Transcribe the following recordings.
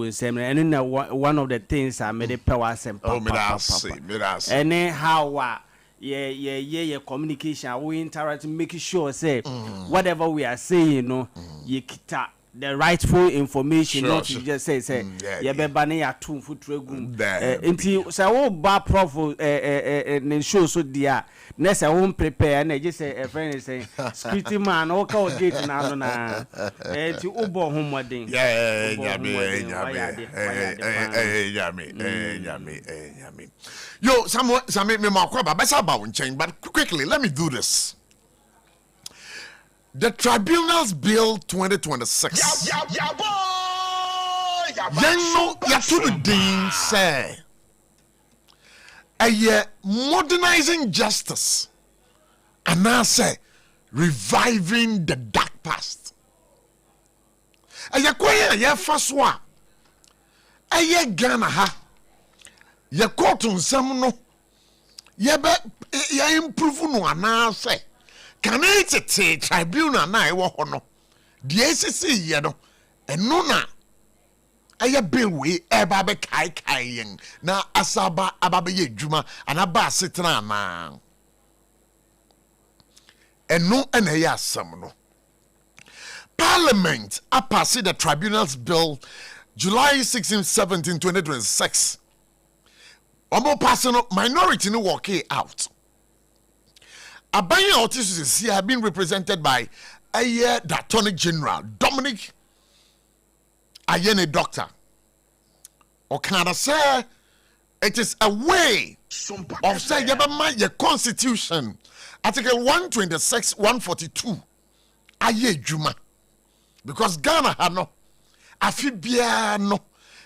and one of the things I made a power and and then how yeah communication we interact making sure say whatever we are saying you kita the rightful information not to just say yeah be bane ya two foot regum nti say wo ba prof and show so dia na say won prepare na just say a friend is saying security man o ka o gate na no na nti ubo homodin yami yo some me makwa ba say about change but quickly let me do this. The Tribunals Bill 2026. Say a modernizing justice and I say reviving the dark past. A ya first one. A ya Ghana ha. Ya court on some no. Ya improve no and say. Can it tribunal na ewo ho no the ACC ye no eno na aye bill we eba be kai yen na asaba ababe ye dwuma anaba asetena na eno ena ye asam no Parliament passed the Tribunals Bill July 16, 17, 2026. Omo personal minority no work out. Abaya Otis here being represented by the Attorney General Dominic Ayene Doctor. Okada say it is a way of say your constitution. Article 126, 142. Aye Juma. Because Ghana had no afibia no.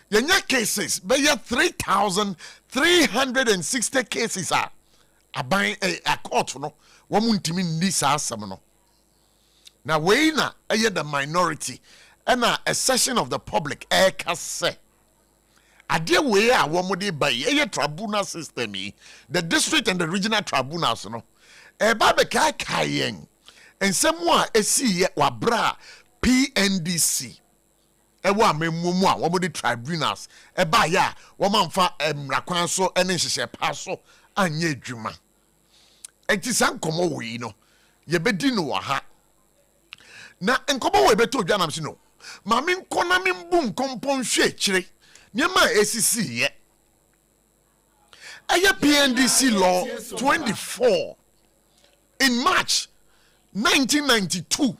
Yenya cases, be 3,360 cases are aban a court no. Wamuntimi ndisa asam no na we na the minority and a session of the public ka say ade we a womode by tribunal system the district and the regional tribunals no ba be kai yen ensem a esi wabra PNDC wa memumu a womode tribunals ba ya womamfa mrakwan so ene nhyehyɛ pa so anye adwuma. It is uncommon we no ye bedi no wa ha na enkomo we beto dwanam si no ma me nkona me mbu nkompon hwe kire niema esisi ye aya PNDC law 24 in March 1992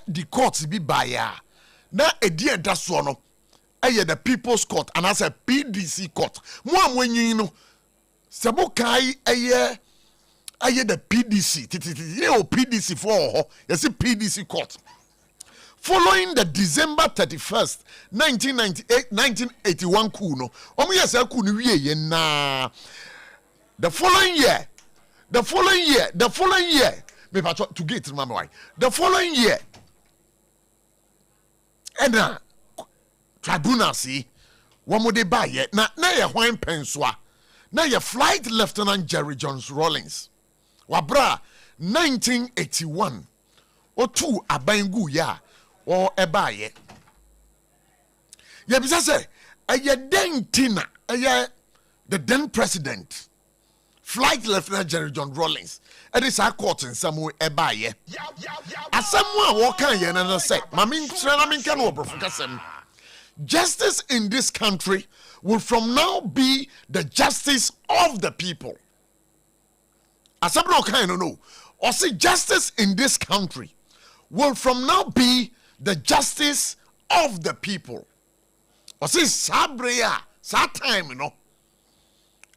the courts be baya na edi edaso no aya the People's Court and as a PDC court mo amwenyin no Sabokai aye the PDC PDC for yes PDC court following the December 31st 1981 coup no yes coup no wie na the following year me to get remember why the following year and tribunal see one more dey buy ye na ye hwan penswa. Now your Flight Lieutenant Jerry Jones Rawlings. Wabra 1981 or two abengu ya or ebaye. Ya bisa say aye den tina aye the then president Flight Lieutenant Jerry Jones Rawlings. It is a court in some way ebaye. As someone walk on ye and say, Mamin can over justice in this country will from now be the justice of the people. As I don't know, or say justice in this country will from now be the justice of the people. Or say sabrea, sa time, you know.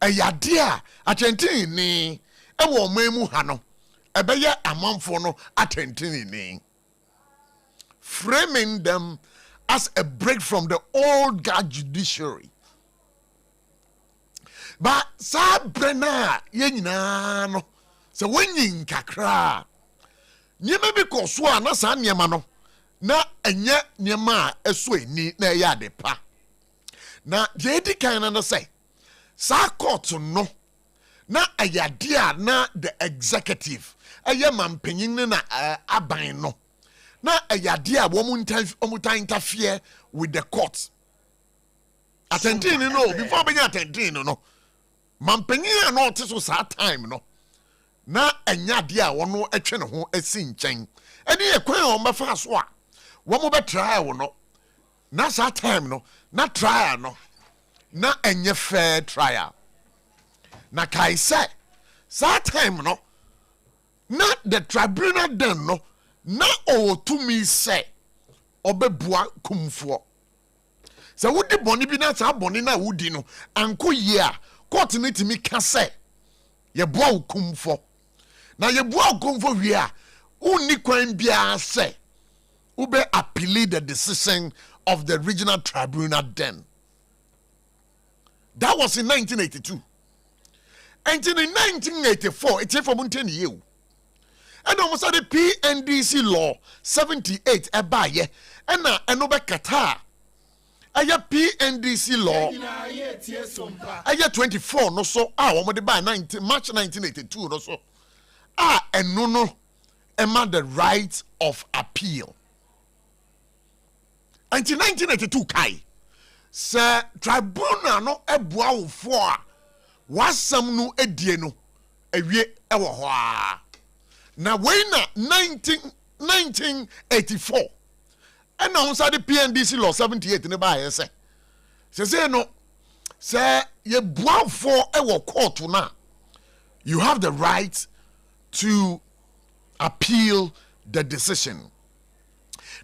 A yadia, attentin ni, a woman hano, a beya amanfono, attentin ni. Framing them as a break from the old guard judiciary. But Sabrina, yenina no. So when yin kakra, nyema be koswa na sa nyema no. Na enye nyema eswe ni na ya de pa. Na je di kan na say, sa court no. Na ayade na the executive, aye mampanyin na aban no. na eyadia womu interfere with the court. Attending no before being attending no. Mampenyi no tiso sa time no. Na enyadia wono etwe ne ho esi nchen. Eni ekwan o mafa so a womu be try wo no. Na sa time no, na trial no. Na enye fair trial. Na kai say sa time no. Na the tribunal den no. Na o to me say obebua kumfo. So wudi boni bi na sa boni na wudi no anko ye a court ni timi ka say ye boa kumfo. Na ye boa kumfo wi a uni kwan bia say ube appeal the decision of the regional tribunal then. That was in 1982. And in 1984 it's for Mountain you. And almost at the PNDC law 78 ebaye and na enobe kata aya PNDC law aya 24 no so omo by March 1982 no so eno ema the right of appeal. Until 1982 kai se tribunal no ebua wo fo a wasam no edie no ewie ewo ho a. Na when 1984 and now the PNDC law 78 ne ba ye say no say ye boa for e court na you have the right to appeal the decision.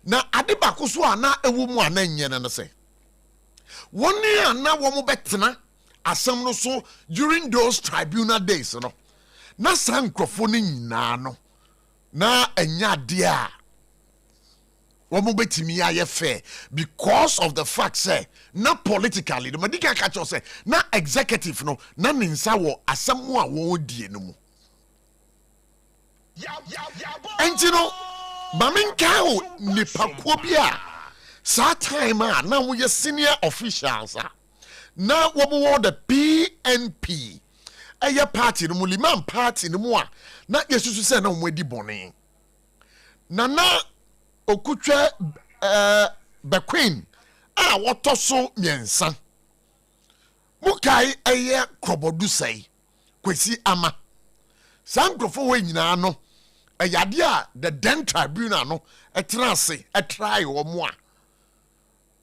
Na ade bako so ana ewu mu ana nye ne say woni ana wo mo betena asem no so during those tribunal days no na sankrofo ni nyina no na enya dia womo betimi aye fair because of the fact say na politically the medical catch say na executive no na ninsa wo asem a wo die no mu enti no maminka o nipakuo bia sa time na wo ye senior officials na wo the PNP aya party no liman party no mu a na yesusu se na mo edi bone na okutwa Bequeen a woto so miensa mukai aya krobodu sei kwesi ama sankrofo we nyina no ayade a the den tribunal no etrase etry wo mo a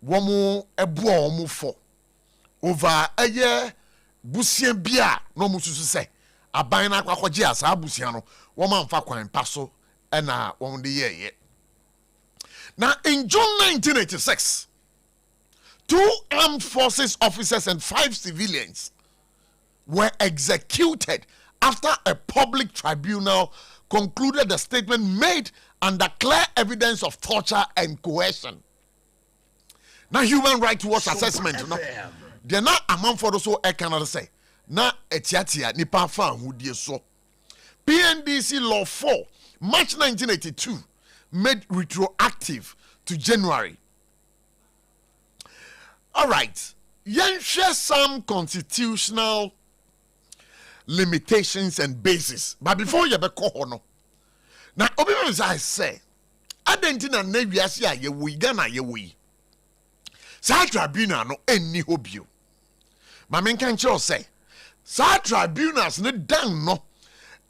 wo mo ebo wo mo fo over aya busia bia no mususu se aban na akwakoje asa busia no wo ma mfa kwan paso na wo de ye. Now in June 1986 2 armed forces officers and 5 civilians were executed after a public tribunal concluded the statement made under clear evidence of torture and coercion. Now Human Rights Watch assessment no they're not among for those who cannot say na etiatia nipa fa hudie so. PNDC law 4 March 1982 made retroactive to January. All right, share some constitutional limitations and basis. But before you be call no. Now obvious I say adentina na wiase a ye wi Ghana ye wi. Sa tribunal no enni hobio. Ma men kan cho say sa tribunals ne dan no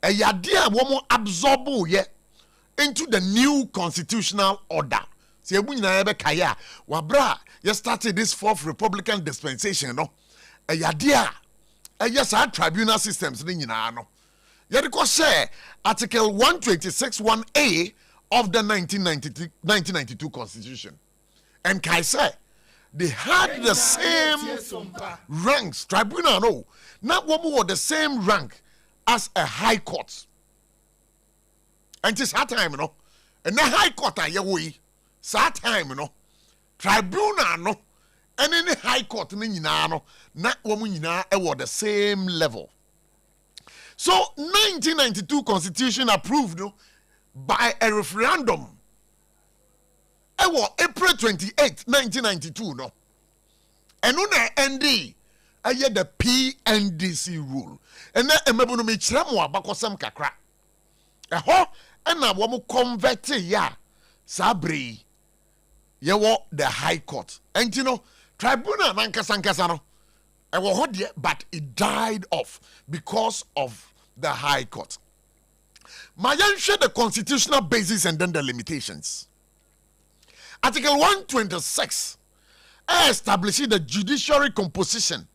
eyade a wo mo absorb ye into the new constitutional order. Se ebu nyina be kaya wabra ye started this 4th Republican dispensation no eyade a yes our tribunal systems ni nyina no ye de say article 126(1)(a) of the 1992 constitution. And kai say they had the same ranks tribunal no not one the same rank as a high court. And it's that time no and the high court we that time no tribunal no and any high court ni nyina no na womu nyina e were the same level. So 1992 constitution approved no, by a referendum April 28, 1992 no. And on the ND the PNDC rule. And then emebo no me kiramo abakosam kakra. And na wo mo convert ya Sabri, you the High Court. And you know, tribunal Nankasankasano, but it died off because of the High Court. Mayan share the constitutional basis and then the limitations. Article 126 establishes the judiciary composition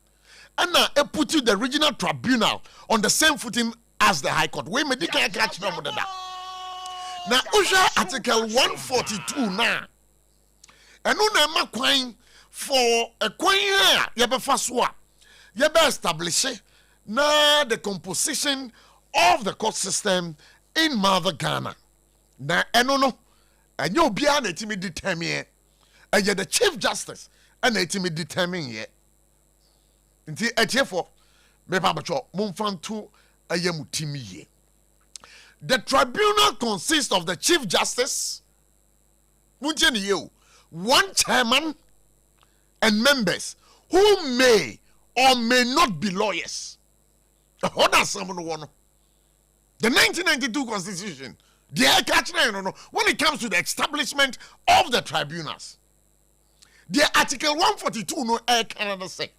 and now put the regional tribunal on the same footing as the High Court. We may catch them with that. Now, Article 142 now. And no coin for a coin here. Yebe faswa. Yebe establish now the composition of the court system in Mother Ghana. Now, no. And you'll be an ultimate determine. And you're the Chief Justice and ultimate determine yet. Until a therefore, me babacho mumfan to a yemutimi. The tribunal consists of the Chief Justice, one chairman, and members who may or may not be lawyers. The 1992 Constitution, when it comes to the establishment of the tribunals, the Article 142 no air Canada say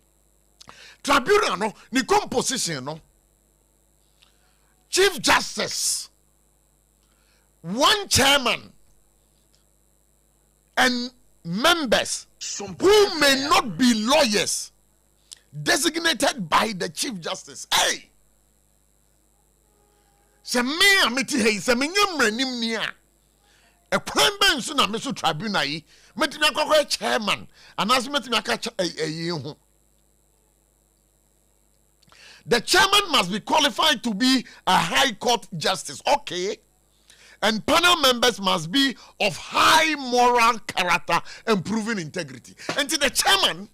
tribunal no ni composition no Chief Justice, one chairman, and members who may not be lawyers designated by the Chief Justice. Hey! Se me ameti hey se me nyamra nim ni a kwan ben so na me so tribunal yi metimi akokọ chairman anas metimi aka yi ho. The chairman must be qualified to be a High Court justice. Okay. And panel members must be of high moral character and proven integrity. And to the chairman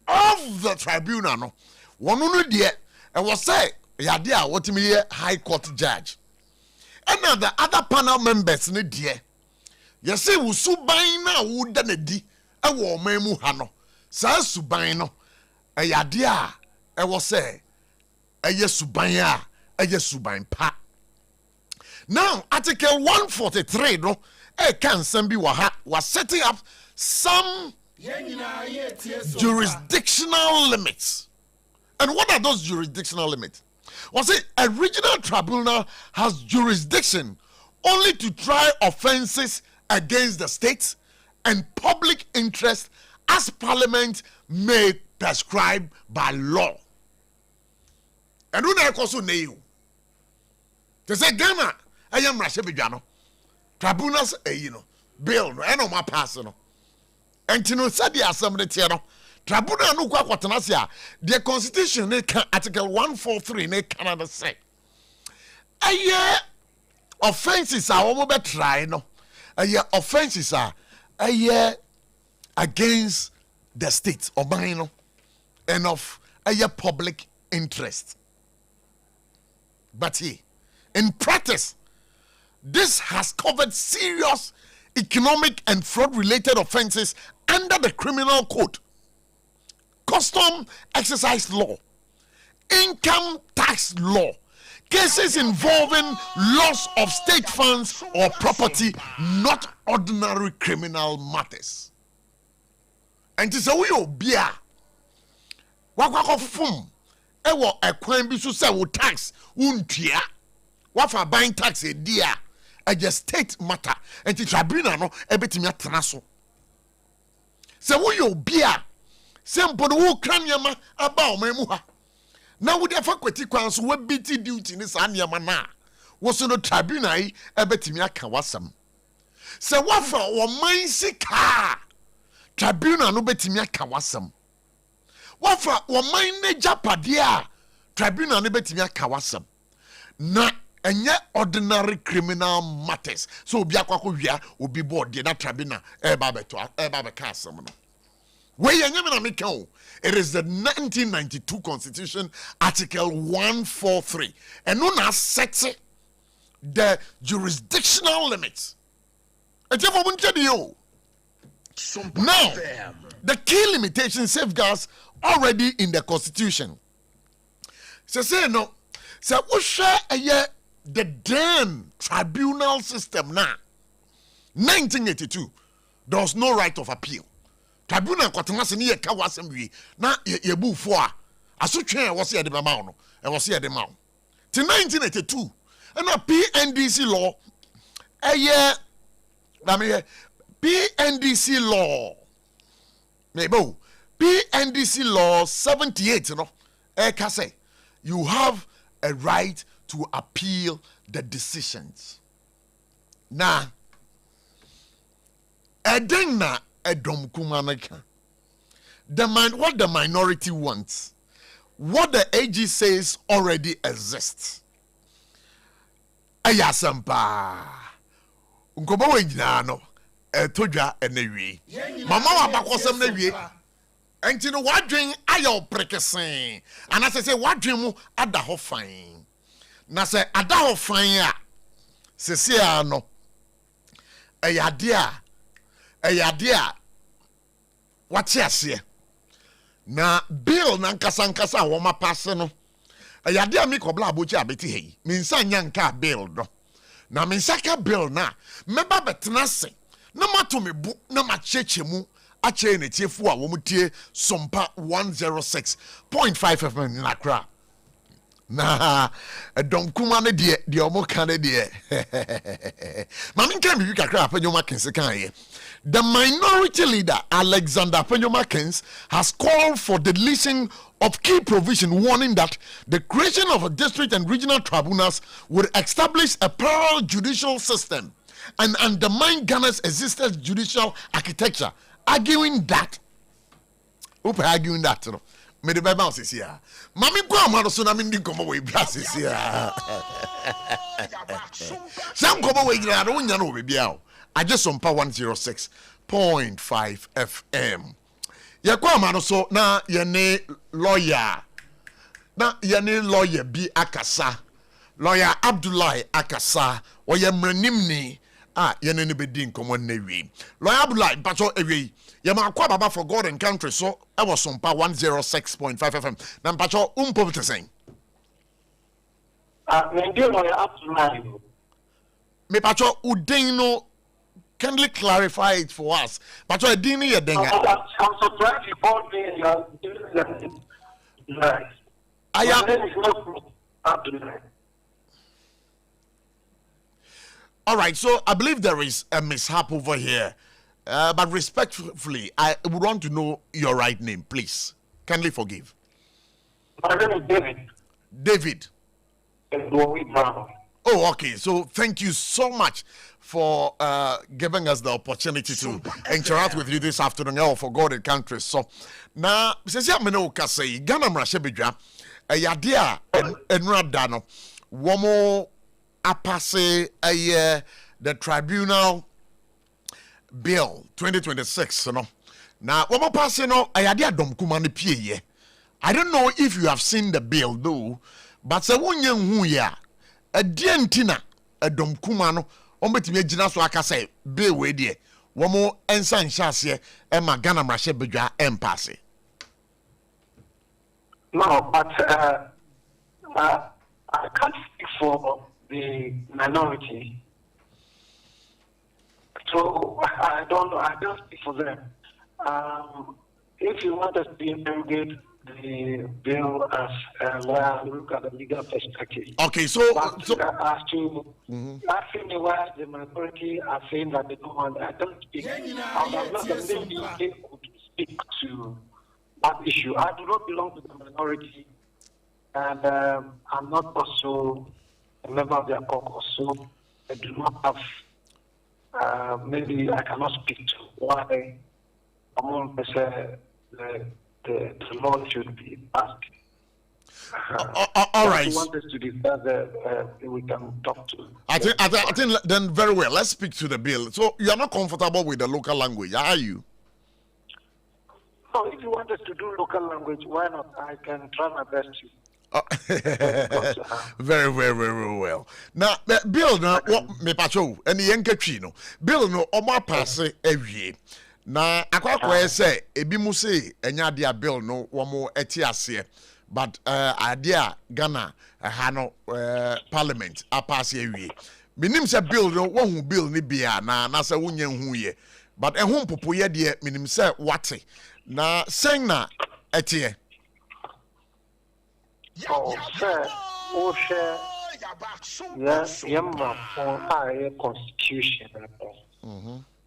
of the tribunal, no, one no dear, and was say, Yadia, what me a High Court judge. And now the other panel members, ne dear, you say, who subaina would done a di, a war memu hano, sa subaino, a yadia, I was say, a yes subaya, a yes subain pa. Now, Article 143, no, was setting up some jurisdictional limits. And what are those jurisdictional limits? Was it a regional tribunal has jurisdiction only to try offenses against the state and public interest as Parliament may prescribe by law. And when I also know, they say Ghana, I am Rashabijano. Tribunals, bill, no, I know my personal. And you know, said the assembly, tribunal no kwatanasia. The constitution, Article 143, in Canada say, a year offenses are almost trying, no. A year offenses are a year against the state or mine, and of a year public interest. But in practice, this has covered serious economic and fraud-related offenses under the criminal code, custom exercise law, income tax law, cases involving loss of state funds or property, not ordinary criminal matters. And it is a way of beer. What fum? Ewo ekwan bi so say wo tax untua what for buying tax e dia a just state matter and the tribunal no ebetimi atena so se wo yo bia se mpo no wo kran yama aba o mamu ha na wo defa kwati kwan so we biti duty ni sa niam na wo so no tribunal yi ebetimi aka wasam se wo fa wo man sika tribunal no betimi aka wasam wafa woman ne japade a tribunal ne betimi aka wasam na enye ordinary criminal matters so obi akwakọ wia obi board na tribunal eba beka asem no we yenye me na meka o. It is the 1992 Constitution, Article 143, and no na set the jurisdictional limits. Now, the key limitation safeguards already in the Constitution. So say no, so we share the damn tribunal system now. 1982, there was no right of appeal. Tribunal kwatenase ni ye ka wasem wi na ye bu fo a asotwe was here the mama no e was here the mama. Till 1982, and a PNDC law PNDC law maybe PNDC law 78 you know say you have a right to appeal the decisions. Now Edena Edom Kumanaka. What the minority wants, what the AG says already exists. Ayasampa. Unkoba wenjinano. Toja enewi. Mama wabakosem newi. Enti no wadwen ayo prekesen. And as I say wadwen mu ada ho fine. Na se ada ho fine a sese ano. Eyadea wati ase na bill na nkasa woma passe no eyadea mi kobla abochi abeti hei minsa nyanka bill no na minsa ka bill na meba betena se na mato me bu na macheche mu ache ne tiefu a womutie SOMPA 106.5 FM na kra na don kuma ne de omo kan ne de mami kan bi kakra apanyo makense kan ye. The minority leader, Alexander Penyomakins, has called for the deletion of key provision, warning that the creation of a district and regional tribunals would establish a parallel judicial system and undermine Ghana's existing judicial architecture, arguing that. Me the Bible says here. Mami go amaro so na me ndi komo we bia says here. Sam komo we gira no nya no be bia o. Aje SOMPA 106.5 FM. Yakwa amaro so na yene lawyer. Na yene lawyer bi akasa. Lawyer Abdullahi akasa. Oye mranimni. Yene ne bedi nkomo na wi. Lawyer Abdullahi pacho ewi. Yama akwa baba for God and country so I was SOMPA 106.5 FM. Na pacho te sen. Me ndio lawyer Abdullahi. Me pacho udin no kindly clarify it for us. Pacho edini ye denga. I'm surprised you called me right. I am Abdullahi. All right, so I believe there is a mishap over here. But respectfully, I would want to know your right name, please. Kindly forgive. My name is David. David. Brown. Oh, okay. So thank you so much for giving us the opportunity to interact with you this afternoon. Oh, for God and country. So now, since you know, say Ghana Mrashebidra, yadia enradano, womo apase the tribunal bill 2026, you know. Now, what passing no, I don't know if you have seen the bill though, but se one young who ya a dientina a dom kumano, ombetime jina so aka say bill we die. One more ensign chassis Emma Ghana Mrashebidra empase. No, but I can't speak for the minority. So I don't know. I don't speak for them. If you want us to interrogate the bill as look at the legal perspective. Okay, so as to asking me why the minority are saying that they don't want, I don't speak. I would have not maybe they could speak to that issue. I do not belong to the minority, and I'm not also a member of their caucus, so I do not have. Maybe I cannot speak to why among the law should be passed. All right. If you want us to discuss, we can talk to. I think then very well. Let's speak to the bill. So you are not comfortable with the local language, are you? No, if you want us to do local language, why not? I can try my best to. Very well. Now, bill no what me pacho and the yankee no bill no omo pass every na akwakwa say ebi mu say enya dia bill no womo etiase but idea Ghana ha no parliament a pass every Minim say bill no one who bill ni bia na say wonye hu ye. But ehun popo ye de minim say wate. Na sen na etie. Oh, sir. Oh, sir. Yes, yamma on our constitution.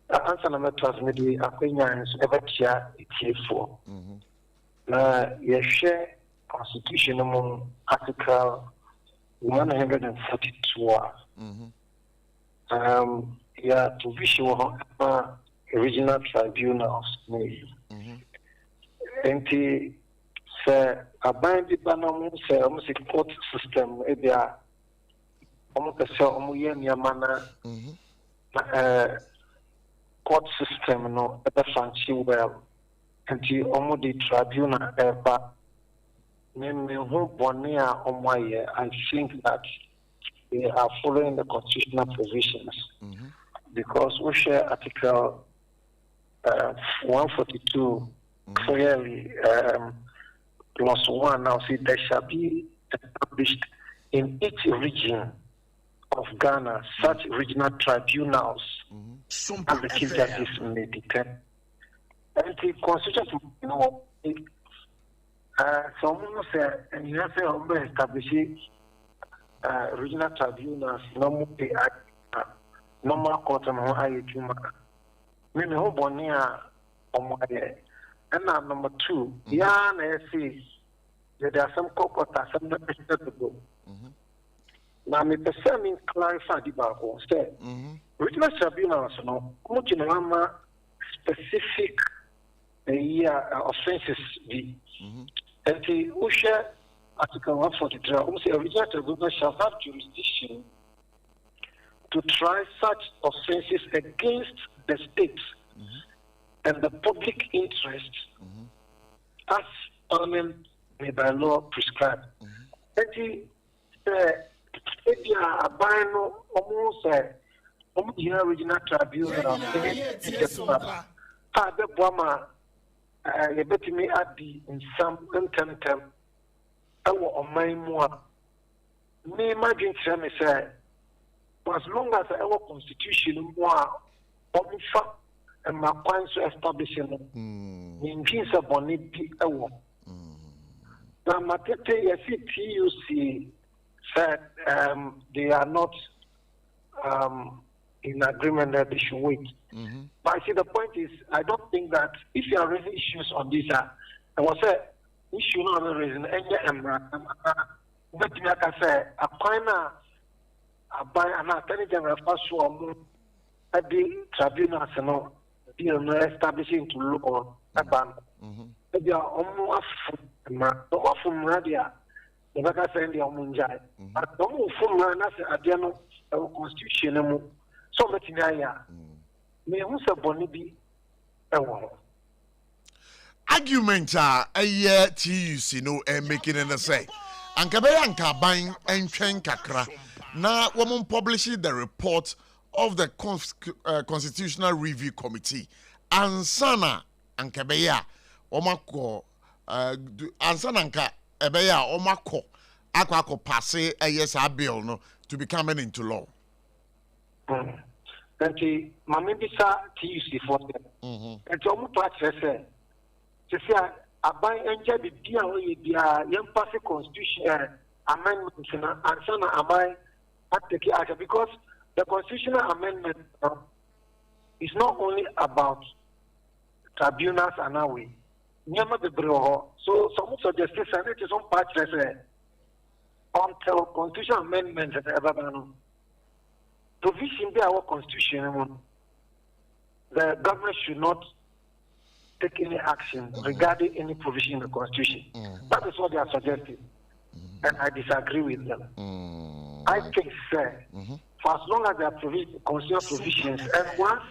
Answer number 12 maybe akwenya so ebetia etifo. Na share constitution among article 142. Yeah, to visual original tribunals. And say aban bi banam say almost court system ebia almost say omuye niamana court system no ebe function well and the tribunal eba me who boni a omoye. I think that they are following the constitutional provisions because we share article 142 clearly plus 1 now see there shall be established in each region of Ghana such regional tribunals as the Chief Justice may determine. And the constitution, you know, someone said, and you have to establish regional tribunals, normal court and high juma. Mimi ho bonia omoye. And number 2, yeah, there are some corporate some not acceptable. Now, me person clarify the barco. Say, regional tribunals, no, much in a specific offenses. And the USHA Article 143, almost a regional tribunal shall have jurisdiction to try such offenses against the state and the public interest as Parliament may by law prescribe. And the abano almost regional tribunal the Brahma you bet me at the in some intem on my more. Me imagine me say as long as our constitution more and my points to establishing in case of on it be a war. Now, my TUC said they are not in agreement that they should wait. But I see the point is, I don't think that if you are raising issues on this, I was say issue not raising any but me I say a final buy an attorney general first at the tribunal no establishing to law a ban. They are almost from Radia. The Baga send the Munjai. But don't from Ranas Adiano constitution. So much in Aya. May also Bonibi a war. Argument a year TUC no making an say. Ankabayanka buying and train kakra. Now, woman publishing the report of the Constitutional Review Committee. Ansana Ankabeya Omako Ansananka Ebeya Omako Aquaco passe a yes a bill no to be coming into law. Thank you. Mamibisa TUC for them. And to almost say, to say, I buy enjoy the dear young passive constitution amendments and Ansana I buy because the constitutional amendment is not only about tribunals and our way. So some suggestions and it is on part until constitutional amendments at Everbano. Provision be our constitution. The government should not take any action regarding any provision in the constitution. That is what they are suggesting. And I disagree with them. I think, sir, for as long as there are constitutional provisions, and once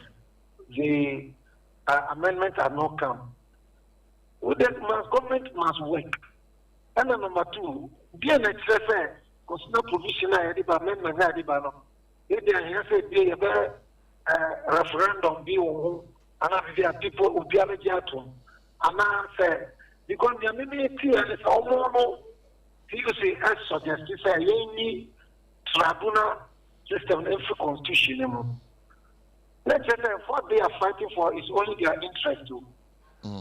the amendments are not come, government must work. And then number 2, be an express constitutional provision amendment. If they have a referendum, be and people will be able to. And I say, because the amendment is almost you say as suggested, say, tribunal system, every constitution. Let's say what they are fighting for is only their interest too,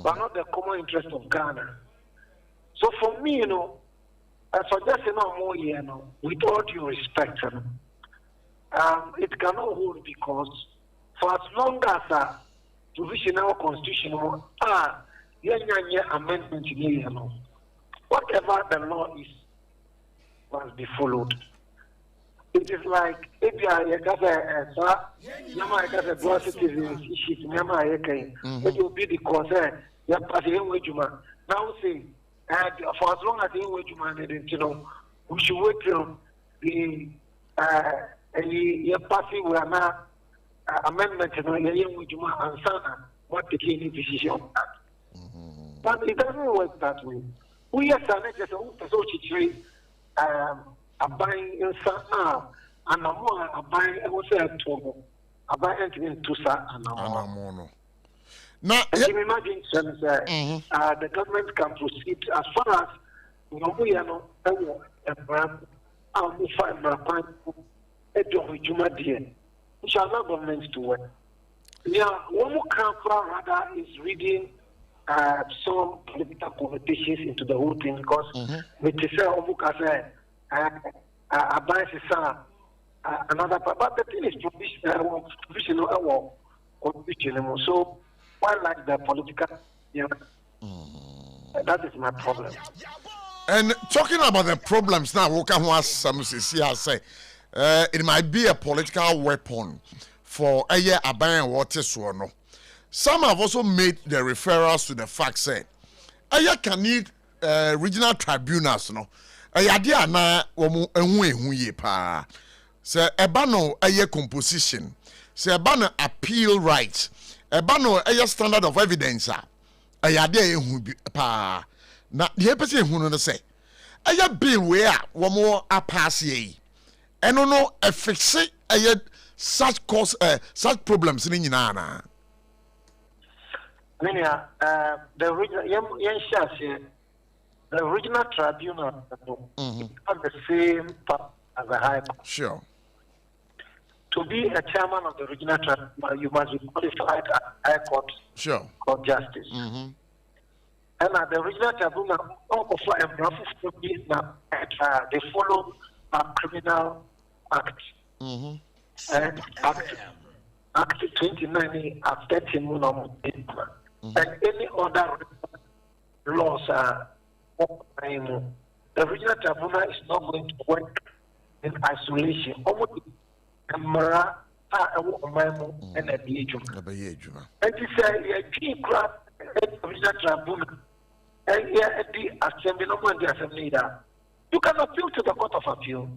but not the common interest of Ghana. So for me, I suggest more here, with all due respect, it cannot hold because for as long as a provisional constitution amendment here, whatever the law is must be followed. It is like if you are a dual citizens issue, it will be the concern. Now say, for as long as we should wait till the passing we are now amendment and what the key decision on that. But it doesn't work that way. We are just a buying in Sana and a more a buying a buying into Sa and a mono. Now, imagine the government can proceed as far as we are not a brand. I'll move 5 brand. Which are not governments to work. Yeah, one more rather is reading some political connotations into the whole thing because with the say another but the thing is provisional so why like the political that is my problem. And talking about the problems now, it might be a political weapon for a year aban water no. Some have also made the referrals to the fact say a year can need regional tribunals no. A yadia na womu ehu ye pa. Se ebano a year composition. Se ebano appeal rights. Ebano a year standard of evidence a yadia ehu pa. Na the person ehu no say a year bill where womu a pass ye. And no fix such cause such problems in Nana. The original tribunal have the same power as the High Court. Sure. To be a chairman of the original tribunal, you must be qualified as High Court. Sure. Court Justice. And the original tribunal they follow a criminal act. And Act 29 of 13 and any other laws are the original tribunal is not going to work in isolation. And it says a original tribunal and the assembly leader. You can appeal to the Court of Appeal.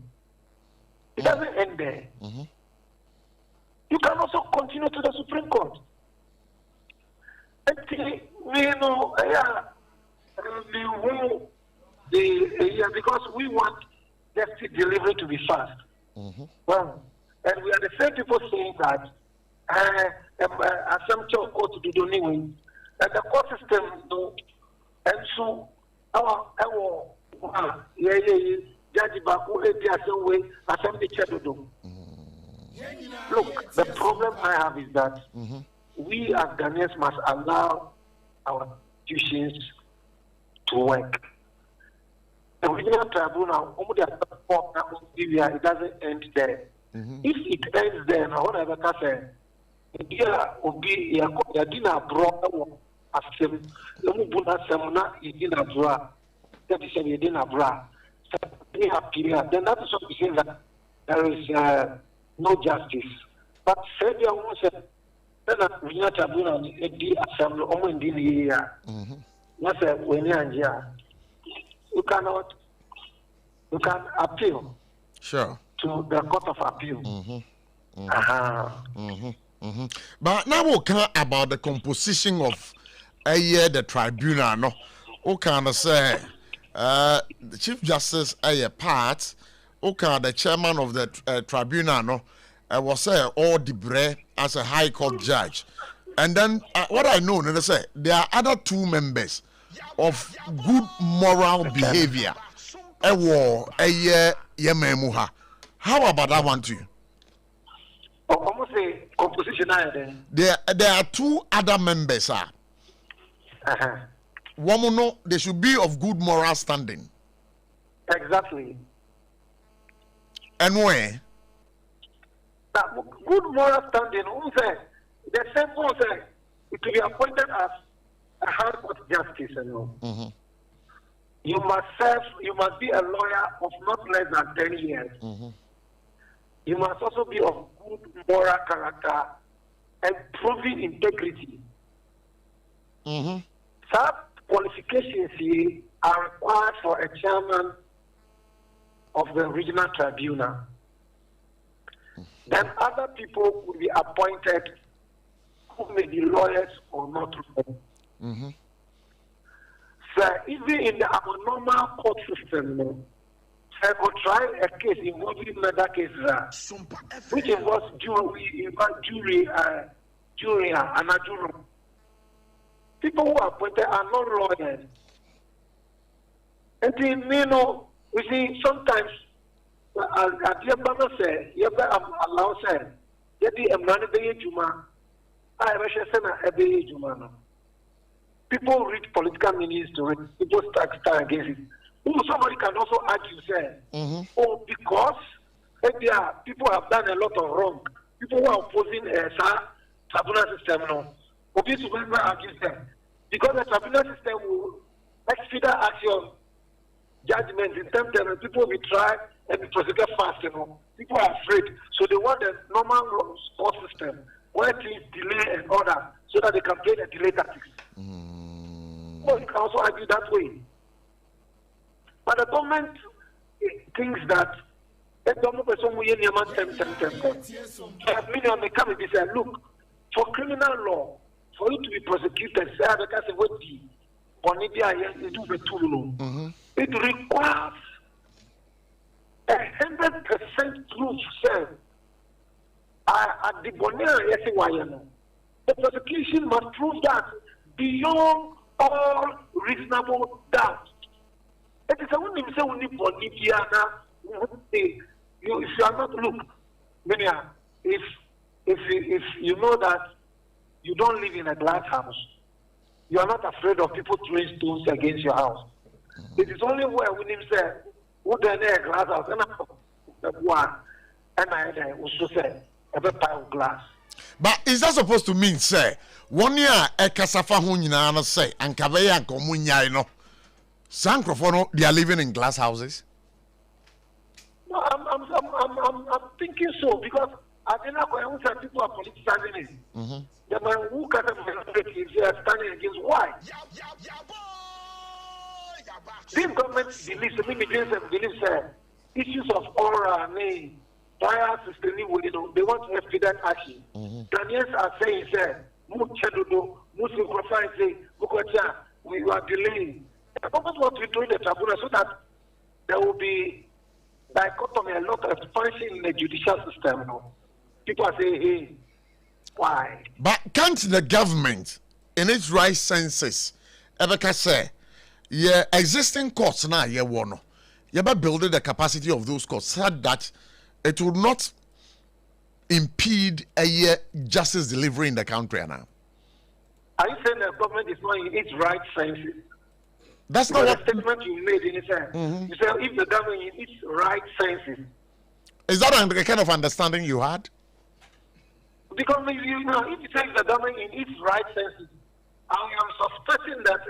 It doesn't end there. You can also continue to the Supreme Court. Because we want justice delivery to be fast. Well, and we are the same people saying that assumption court to do anyway, and the court system and so our Judge Baku way assembly do. Look, the problem I have is that we as Ghanaians must allow our institutions to work. The original tribunal, it doesn't end there. If it ends there, now whatever I say, will be a dinner bro as him, Semuna, dinner bra, that is a dinner bra. Then that is what we say that there is no justice. But Serbia wants a regional tribunal, the assembly, almost in the year. That's a winner. You can appeal. Sure. To the Court of Appeal. But now we'll talk about the composition of the tribunal. No, we can say the Chief Justice a part. Okay, the chairman of the tribunal. No, was all Debre as a High Court judge, and then what I know, they say there are other 2 members of good moral behavior. How about that one to you? composition. There are two other members. One, they should be of good moral standing. Exactly. And where? Good moral standing. The same one say it will be appointed as a high court justice. You must serve. You must be a lawyer of not less than 10 years. You must also be of good moral character and proven integrity. Such qualifications here are required for a chairman of the regional tribunal. Then other people will be appointed who may be lawyers or not. So even in the normal court system, I could try a case involving murder cases, which involves jury and a juror. People who are appointed are not lawyers. And we see sometimes, as your brother said, you have allowed said, you have a man be juma. I wish I said a be juma. People read political meanings to it. People start against it. Somebody can also argue, say, because people have done a lot of wrong. People who are opposing a tribunal system, argue them. Because the tribunal system will expedite action, judgment in terms of people will try and be prosecuted fast. People are afraid. So they want a normal court system where things delay and order so that they can play the delay tactics. Well, you can also argue that way. But the government thinks that the government person will look, for criminal law, for you to be prosecuted, it requires 100% proof, sir. At the Bonner, the prosecution must prove that beyond all reasonable doubt. It is a woman say only for Nibiana. If you are not look, if you know that you don't live in a glass house, you are not afraid of people throwing stones against your house. It is only where we say, "Who then a glass house?" And I also say, "Every pile of glass." But is that supposed to mean, say, 1 year a casafa hunina say, and Kavaya Comunia, no? Sancrofono, they are living in glass houses? No, I'm thinking so because I think that people are politicizing it. The man who can is standing against why? This government believes issues of aura, name, bias, they want to expedite action. Ghanaians are saying, we are delaying. The government wants to do the tribunal so that there will be dichotomy, a lot of expansion in the judicial system. People are saying, hey, why? But can't the government, in its right senses, ever say, yeah, existing courts now, yeah, one, you ever building the capacity of those courts so that it will not impede a year justice delivery in the country now? Are you saying the government is not in its right senses? That's not what the statement you made in it. You said if the government in its right senses. Is that the kind of understanding you had? Because if you say the government in its right senses, I am suspecting that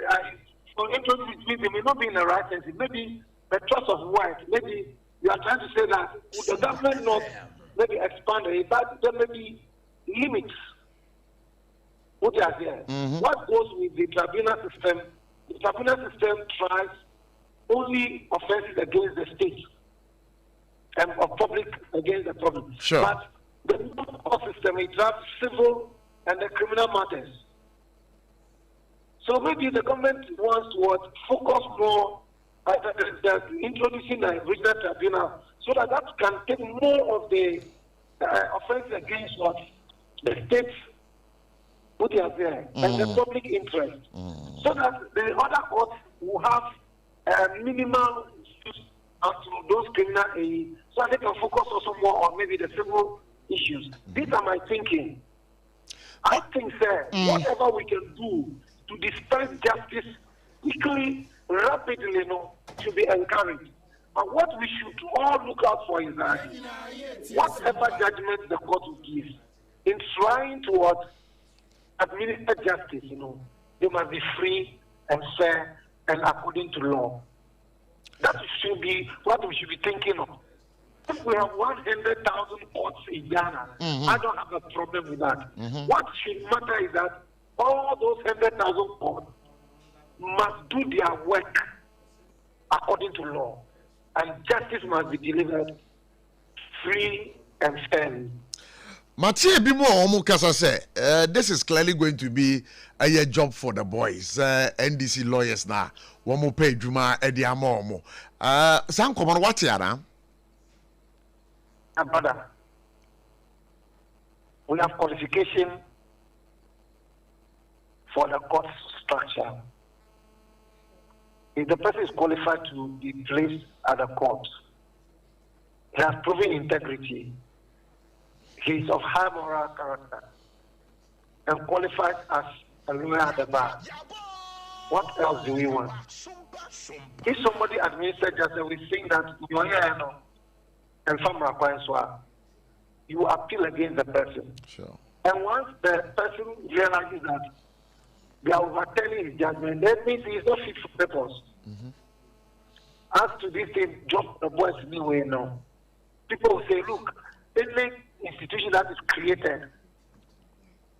for introduce it, they may not be in the right senses. Maybe the trust of white. Maybe you are trying to say that would the government not maybe expand it, but there may be limits. What they are there. What goes with the tribunal system? The tribunal system tries only offenses against the state and of public against the public. Sure. But the court system, it drafts civil and the criminal matters. So maybe the government wants to focus more at introducing a regional tribunal so that can take more of the offenses against what the state put out there and the public interest. So that the other courts will have minimal issues as to those criminal so they can focus also more on maybe the civil issues. These are my thinking. I think, sir, whatever we can do to dispense justice quickly, rapidly, should be encouraged. But what we should all look out for is that whatever judgment the court will give, in trying to administer justice, they must be free and fair and according to law. That should be what we should be thinking of. If we have 100,000 courts in Ghana, I don't have a problem with that. What should matter is that all those 100,000 courts must do their work according to law, and justice must be delivered free and fairly. Matie Bimo Omukasa say, this is clearly going to be a job for the boys, NDC lawyers now. One more pay Juma Eddie Amomo. Sam Common, what yara? Brother, we have qualification for the court structure. If the person is qualified to be placed at the court, he has proven integrity, he is of high moral character, and qualified as a lawyer at the bar. What else do we want? If somebody administers justice, we think that you are here and you appeal against the person. Sure. And once the person realizes that they are overturning his judgment, that means he is not fit for purpose. As to this thing, drop the boys anyway now. People will say, look, any institution that is created,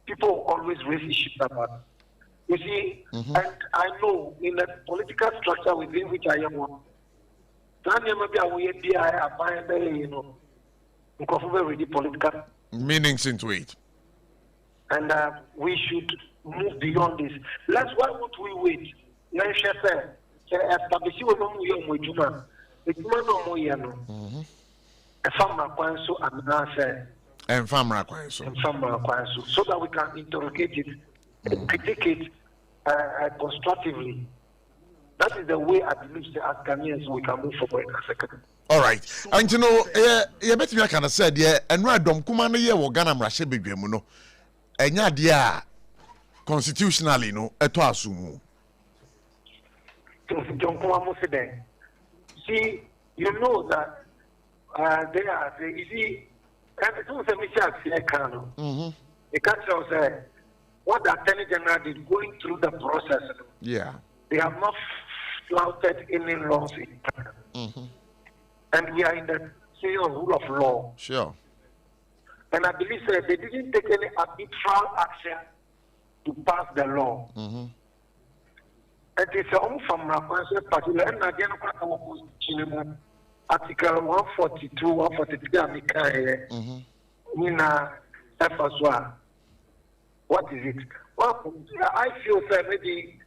people always raise issues about it. You see, and I know in the political structure within which I am one, political meanings into it. And we should move beyond this. Why won't we wait? So that we can interrogate it and critique it constructively. That is the way I believe as Ghanaians we can move forward in a second. All right. And you know, you bet me I can say, yeah, and right, don't come on here, we're gonna rush a baby, and yeah, dear, constitutionally, no, at all. See, you know that there are, you see, and it's also a mission. The country say what the Attorney General did going through the process. Yeah. They have not flouted any laws in Ghana. And we are in the sphere of rule of law. Sure. And I believe they didn't take any arbitral action to pass the law. It is from particular and again Article 142, 143 what is it? Well, I feel that maybe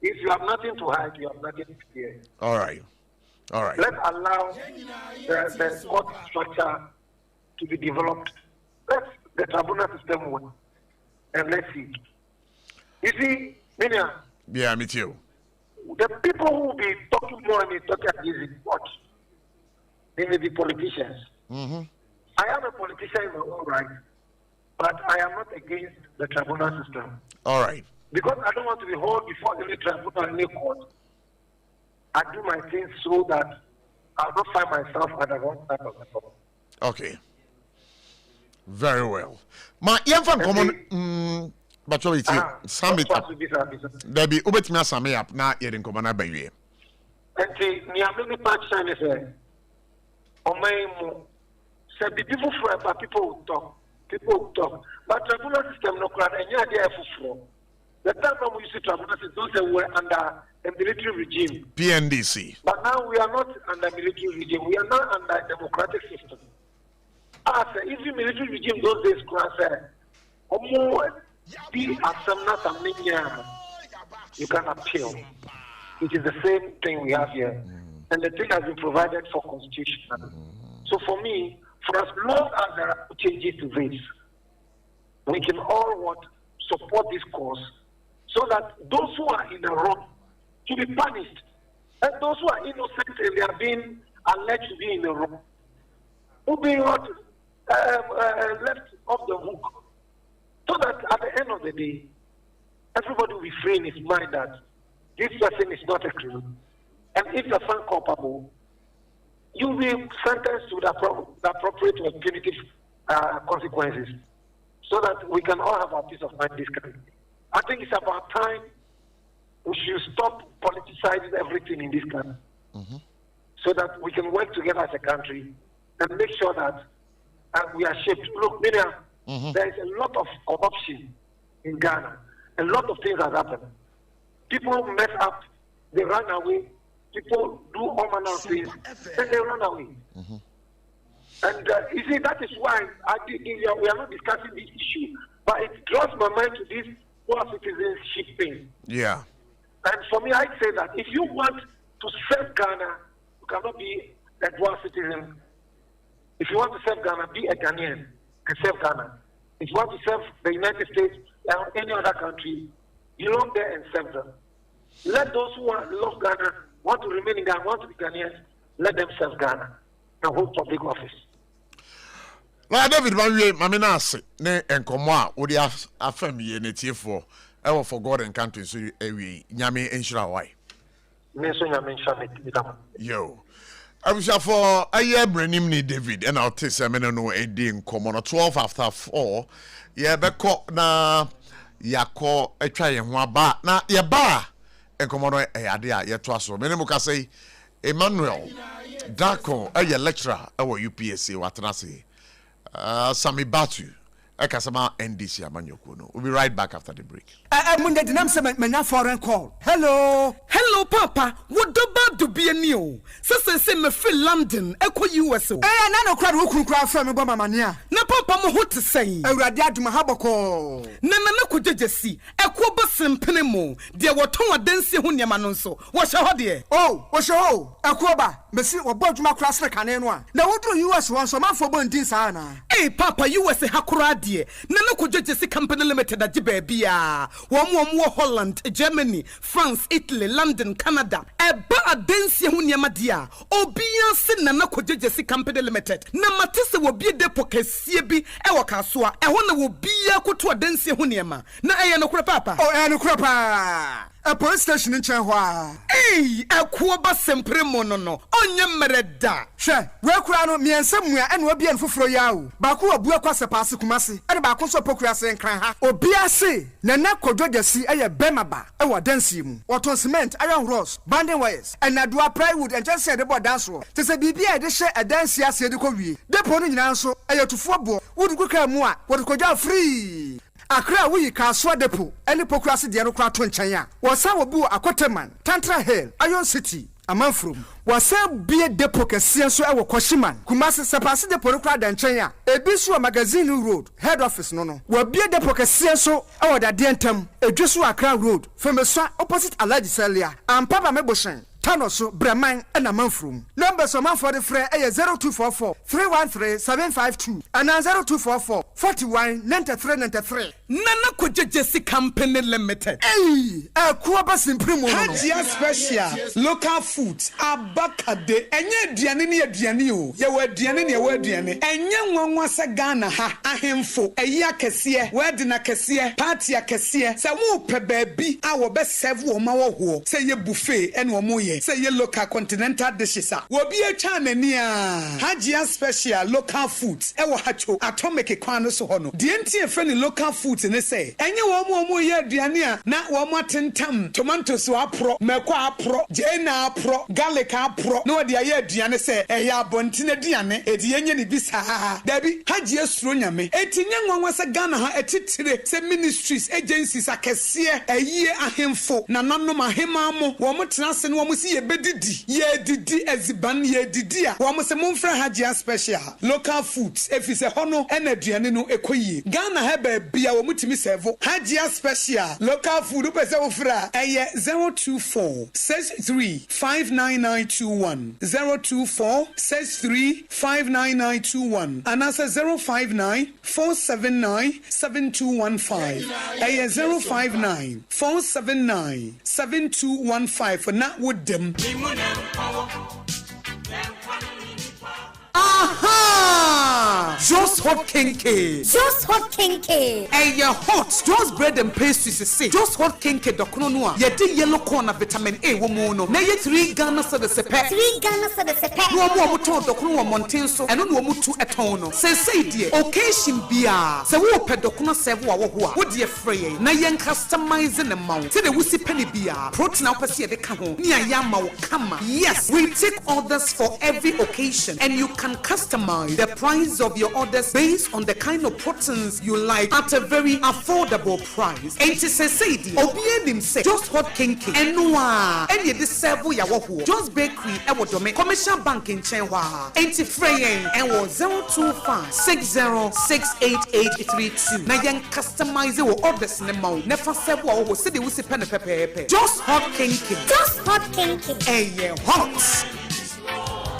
if you have nothing to hide, you have nothing to fear. All right. Let's allow the court structure to be developed. Let the tribunal system work. And let's see. You see, Minya. Yeah, me too. The people who will be talking more and talking against what? They may be politicians. I am a politician in my own right, but I am not against the tribunal system. All right. Because I don't want to be held before any tribunal, any court. I do my things so that I'll not find myself at the wrong side of the court. Okay. Very well. My infant common. But you sum it up. There be Ubetima sum up now here in Comana Bay. And the Niamini Patch Sign is my said the people for people talk. But tribunal system no crowd and you are there for. The time when we used to tribunal system, those were under a military regime. PNDC. But now we are not under military regime. We are now under a democratic system. Even military regime those days, you can appeal. It is the same thing we have here. And the thing has been provided for constitution. So for me, for as long as there are changes to this, we can all support this cause so that those who are in the wrong to be punished. And those who are innocent and they are being alleged to be in the wrong will be left off the hook, so that at the end of the day, everybody will free in his mind that this person is not a criminal, and if you are found culpable, you will be sentenced to the appropriate or punitive consequences, so that we can all have a peace of mind this country. I think it's about time we should stop politicizing everything in this country, so that we can work together as a country and make sure that we are shaped. Look, Miriam, there is a lot of corruption in Ghana. A lot of things have happened. People mess up, they run away. People do all manner of things, and they run away. And you see, that is why we are not discussing this issue, but it draws my mind to this poor citizenship thing. Yeah. And for me, I say that if you want to serve Ghana, you cannot be a dual citizen. If you want to serve Ghana, be a Ghanaian and serve Ghana. If you want to serve the United States or any other country, belong there and serve them. Let those who love Ghana, want to remain in Ghana, want to be Ghanaians, let them serve Ghana and hold public office. Now, David, Mamina say, ne enkomo a odi afam ye ne tiefo e for God and country so ewi nyame enhira why. Me so nyame enhira yo. Abusha for aye branim ni David and I'll tell you no e dey enkomo no 12 after 4 ye beko na yakọ atwa ye ho aba na ye ba enkomo no e ade a ye to aso me ne mo ka say Emmanuel Dako aye lecturer e wo UPSC watena say Sami Batu Ekasama NDC Amanyoko no. We'll be right back after the break. Munde dinam se menya foreign call. Hello papa, what do bad to be a new? Se me feel London eko US. Na no kra wo kra fra me boma mania. Na papa mo ho te sei. Awurade aduma haboko. Na ko jejesi eko bosempene mo. De woton adansi ho niam no nso. Wo hye ho de. Oh, wo hye ho. Eko ba, mesi wo boduma kra sre kane no a. Na wodru US won so manfo bondin sa na. Hey papa, US hakura de. Na ko jejesi company limited aji ba bia. Wo Holland, Germany, France, Italy, London, Canada. Eba adansi ho niam dia. Obia se na ko jejesi company limited. Na matese wo bie depo kesie bi e wo kasoa. E ho na wo bia ko to adansi ho niam. Na eye no kura papa. Oh, eye no kura pa. A police station in Chenhua. Hey, a kuoba sempre monono. Onye mereda. She, we kura no mi ensemua ene obi en foforo yawo. Ba ko abu akwase paase kumase. Ene ba ko so pokura se nkran ha. Obi ase na kododesi eye bemaba e wo dansi mu. Oton cement, iron rods, banding wires, and adua plywood and just say the board dance wo. Te se bibia e de hye e dansi ase de ko wie. Depo no nyina nso eye tufo bo. Wodu kuka mu a, wodu koja free. Akra wuyi kaswa depo eni pokrasi de no kra to nchen a wosa wobu akoteman Tantra Hill Iron City amanfrom wosa bie depo kese so e wo Koshiman Kumasi sepase depo no kra da nchen a ebisu magazine road head office no wo bie depo kese so e wo da de ntam edwesu Akra road Femeswa opposite Alhaji Celia ampaba meboshen Tanoso Breman and a Manfrum. Numbers of for the Frey 0244 313 752 and 0244 41 93 93. Nana Kujesi Company Limited. Hey, a Kuaba Simprimo. Hajia Special Local Foods Abakade Enye Dianini Dianio. You were Dianini, you were Diani. And young one was a Ghana ha a hemfo. A ya Cassia, Werdina Cassia, Patia Cassia. Samu Pebebi, our best serve woman wo. Say ye buffet and womoye. Say ye local continental dishes. Will be a chanenia. Hajia Special Local Foods. Ewa hacho atomic equano so hono. Dienti friendly local foods in the say. And you womo ye diania. Na womatin tam. Tomatoes wa pro. Mekwa pro. Jena pro. Garlic pro. No dia ye diane say. Eya bontine diane. Edienye ni bisa. Debi Hajia Stronyame. Etinye nwanwasa Ghana ha etitire. Se ministries agencies akesie. Eye ahemfo. Na nano mahema mo. Womotinase no si ye bedidi ye didi eziban ye didi a wo mo se monfra Hajia Special Local Foods efise hono ena aduane no ekoyie Ghana ha ba bia wo mutimi serve Hajia Special Local Food pese wo fra eye 024 63 59921 024 63 59921 anasa 059 479 7215 eye 059 479 7215 for na would them. Aha! Just hot kinky. Just hot kinky. Hey, your hot. Just bread and pastries is say. Just hot kinky dokono noa. Ye di yellow corn vitamin A womono. Na ye 3 Ghana so the sepe. 3 Ghana so the sepe. No mo to dokono wo monten so. Eno no mu tu etono. Say die. Occasion bia. Se wo pe dokono serve wo ho a. Wo die free. Na ye customize the mount. Se de wusi penny bia. Protein opese de ka ho. Ni ayama wo kama. Yes, we take orders for every occasion and you can customize the price of your orders based on the kind of proteins you like at a very affordable price. And to say obie nim say just hot kinky enwa enye de serve ya wo ho just bakery e wo dome commercial bank in chenwa enti freyen and wo 02560688832 na yen customize wo orders ne mount never serve wo se de wusi pen pepepe just hot kinky Hey, hot.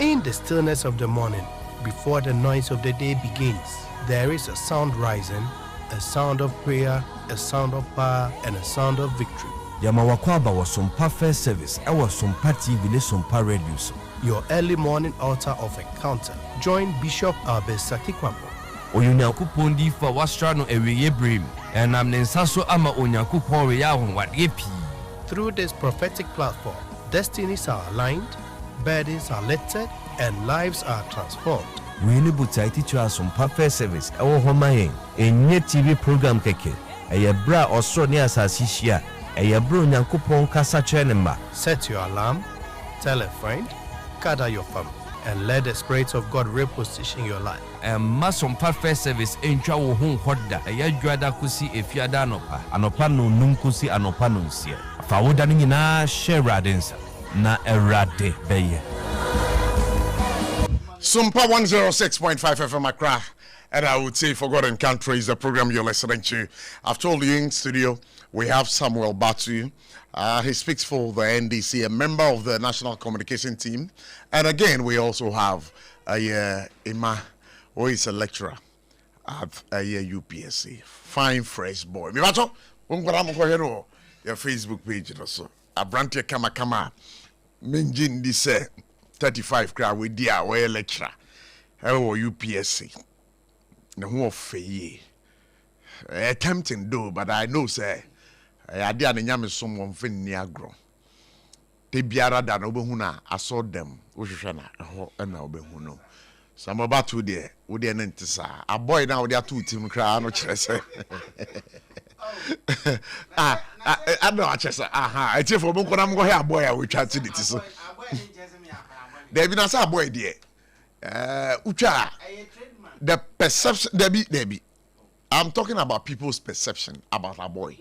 In the stillness of the morning, before the noise of the day begins, there is a sound rising, a sound of prayer, a sound of power, and a sound of victory. Yamawakwaba was SOMPA First Service. I was SOMPA TV, SOMPA Radio. Your early morning altar of encounter. Join Bishop Albesaki Kwambo. Onyankopon di fa wastrano eweye brim. And I'm Nensaso ama Onyankopon we ya won wade pi. Through this prophetic platform, destinies are aligned, burdens are lifted, and lives are transformed. We need to teach us SOMPA First Service. Our home enye TV program keke. Eye bra osro ni asasi hia. Eye bro Nyankopon kasa chenema. Set your alarm, tell a friend, gather your family, and let the Spirit of God reposition your life. Ma SOMPA First Service entwa wo hu hoda. Eye dwada kusi efiada anopa. Anopa no nunkusi anopa no nsia. Fa woda ni nyina share radensa. Na erade beye. SOMPA 106.5 FM Accra, and I would say Forgotten Country is the program you're listening to. I've told you in studio we have Samuel Batu. He speaks for the NDC, a member of the National Communication Team, and again we also have Ima, who is a lecturer at UPSC. Fine, fresh boy. Mi bacho, your Facebook page also. A branch kama. Minjin di say 35 crowd with dia we lecturer. How UPSC. Na who feye. Tempting though, but I know say I dia na nyame someone fin ni agro. Te biara da na obehu na I saw them. Wo hwehwe na ho na obehu no. Some about to there, wo there na ntisa. A boy now there two team crowd no kire say. I know I just I tell for go here boy I will chat to it so there be na boy there ucha the perception there be I'm talking about people's perception about a boy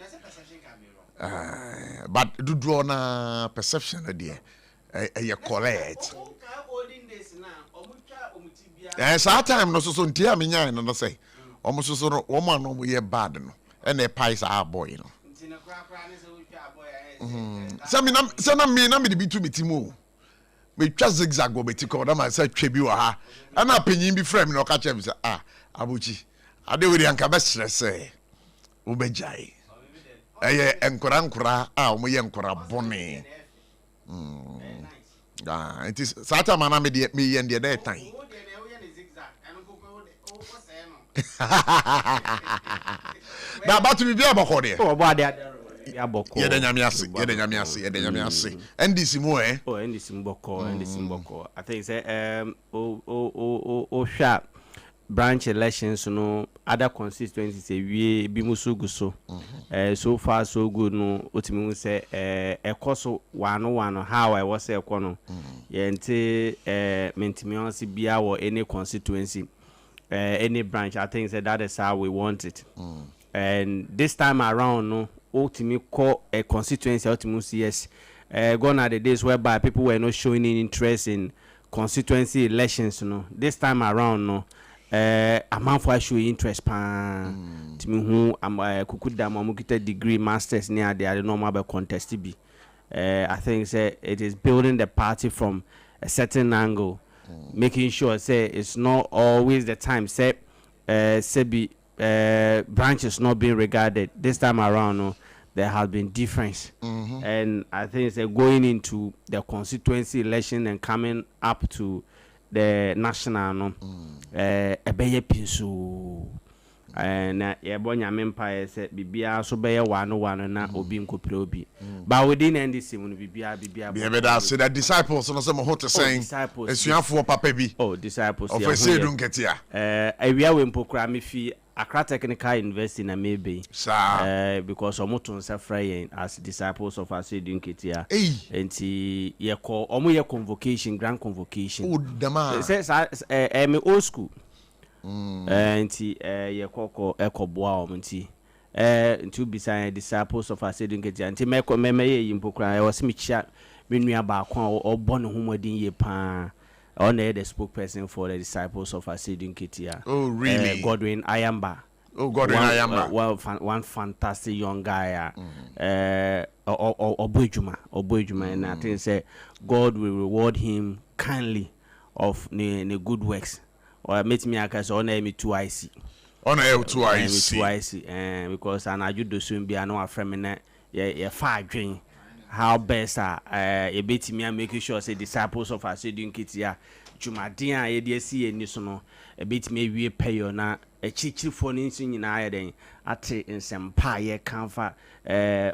but do draw na perception there you correct so time no so ntia me nya no say almost so woman no we bad no and a pies our boy, you know. Send me na me be to me we just zigzag go betiko na my say twebi wa ha and na panyin bi frame no ka chem say abochi ade we anka be stress wo bejai enkora o mo ye enkora bone it is sata mana me ye ndie dey tan na about to be aboko there. Oh, boy, aboko. Ye de nyame ase. NDC mo NDC mboko. I think say sharp branch elections no other constituencies say we bi musugu so. So far so good no otimi say ekoso wano how I was say ekono. Ye nti mentimi onsi bia wo any constituency. Any branch, I think that is how we want it. And this time around, no, ultimately call a constituency, ultimately yes. Gone are the days whereby people were not showing any interest in constituency elections, no. This time around, no, a man for show interest, pan. To me, who am kukuda mamukita degree masters near the normal contest to be. I think it is building the party from a certain angle. Making sure say it's not always the time say branches not being regarded. This time around no, there has been difference and I think going into the constituency election and coming up to the national no ebeye pinso na yebo nyame mpa say bibia so beye wano na obi nkopire obi but within ndc mu bibia be that say the disciples no say mo hot saying esuafo papa bi disciples of say do nketia awia we mpokra me fi Accra Technical University na maybe because omoton say frey as disciples of us do nketia enti ye call omo ye convocation grand convocation say me old school enti ye koko ekoboa omonti nti ubisa disciples of us do nketia enti me ye mpokra e was me chia me nua ba kwa obon ho modin ye pa on the spokesperson for the disciples of Asidun Kitia. Oh, really? Godwin Ayamba. Oh, Godwin Ayamba. One fantastic young guy. Obojuma. And I think say God will reward him kindly of the good works. Or meet me because honor me too I see. Honor too I see. Because I do do soon be I know a friend yeah far dream. How best a bit me making sure say disciples of us doing kitia jumadin a ye see any so no a bit me we pay na a chichi for nsin nyina den ate nsɛmpa ye kanfa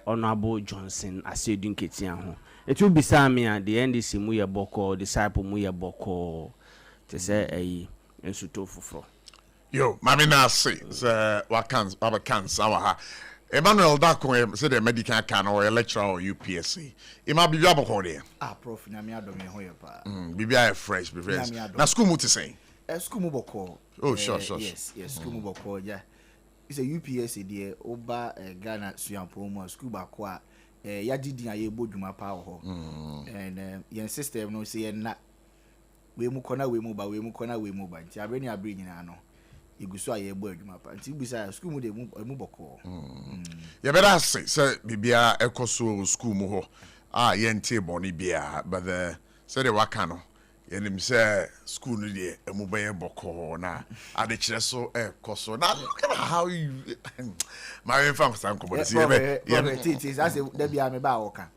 honorable Johnson as doing kitia ho it will be some me and the NDC mu ye boko disciple mu ye boko to say ayi ensuto foforo yo mami na say wakans baba kans awa Emmanuel Dako said the medical can or a lecturer or UPSC. It might be able there. Prof. Namia Domi Hoyapa. Be fresh, be fresh. Now, school muti say. School mobile. Oh, sure. Yes, school mobile. Yeah. It's a UPSC dear, Oba Ghana Suampo, school bakwa. Yadidi a yebu duma power. And your sister no say na. We mukona we muba, we mukona we muba. Tiabeni a bringing ano. Iguso aye bo adwuma pa nti bisa school mu de mu boko ya better say bibia ekoso school mu ho ye nte boni bia but the say the waka no ye nim say school no de emu be boko na ade kire so ekoso na look at how you my fam san ko bo say be as da bia me ba woka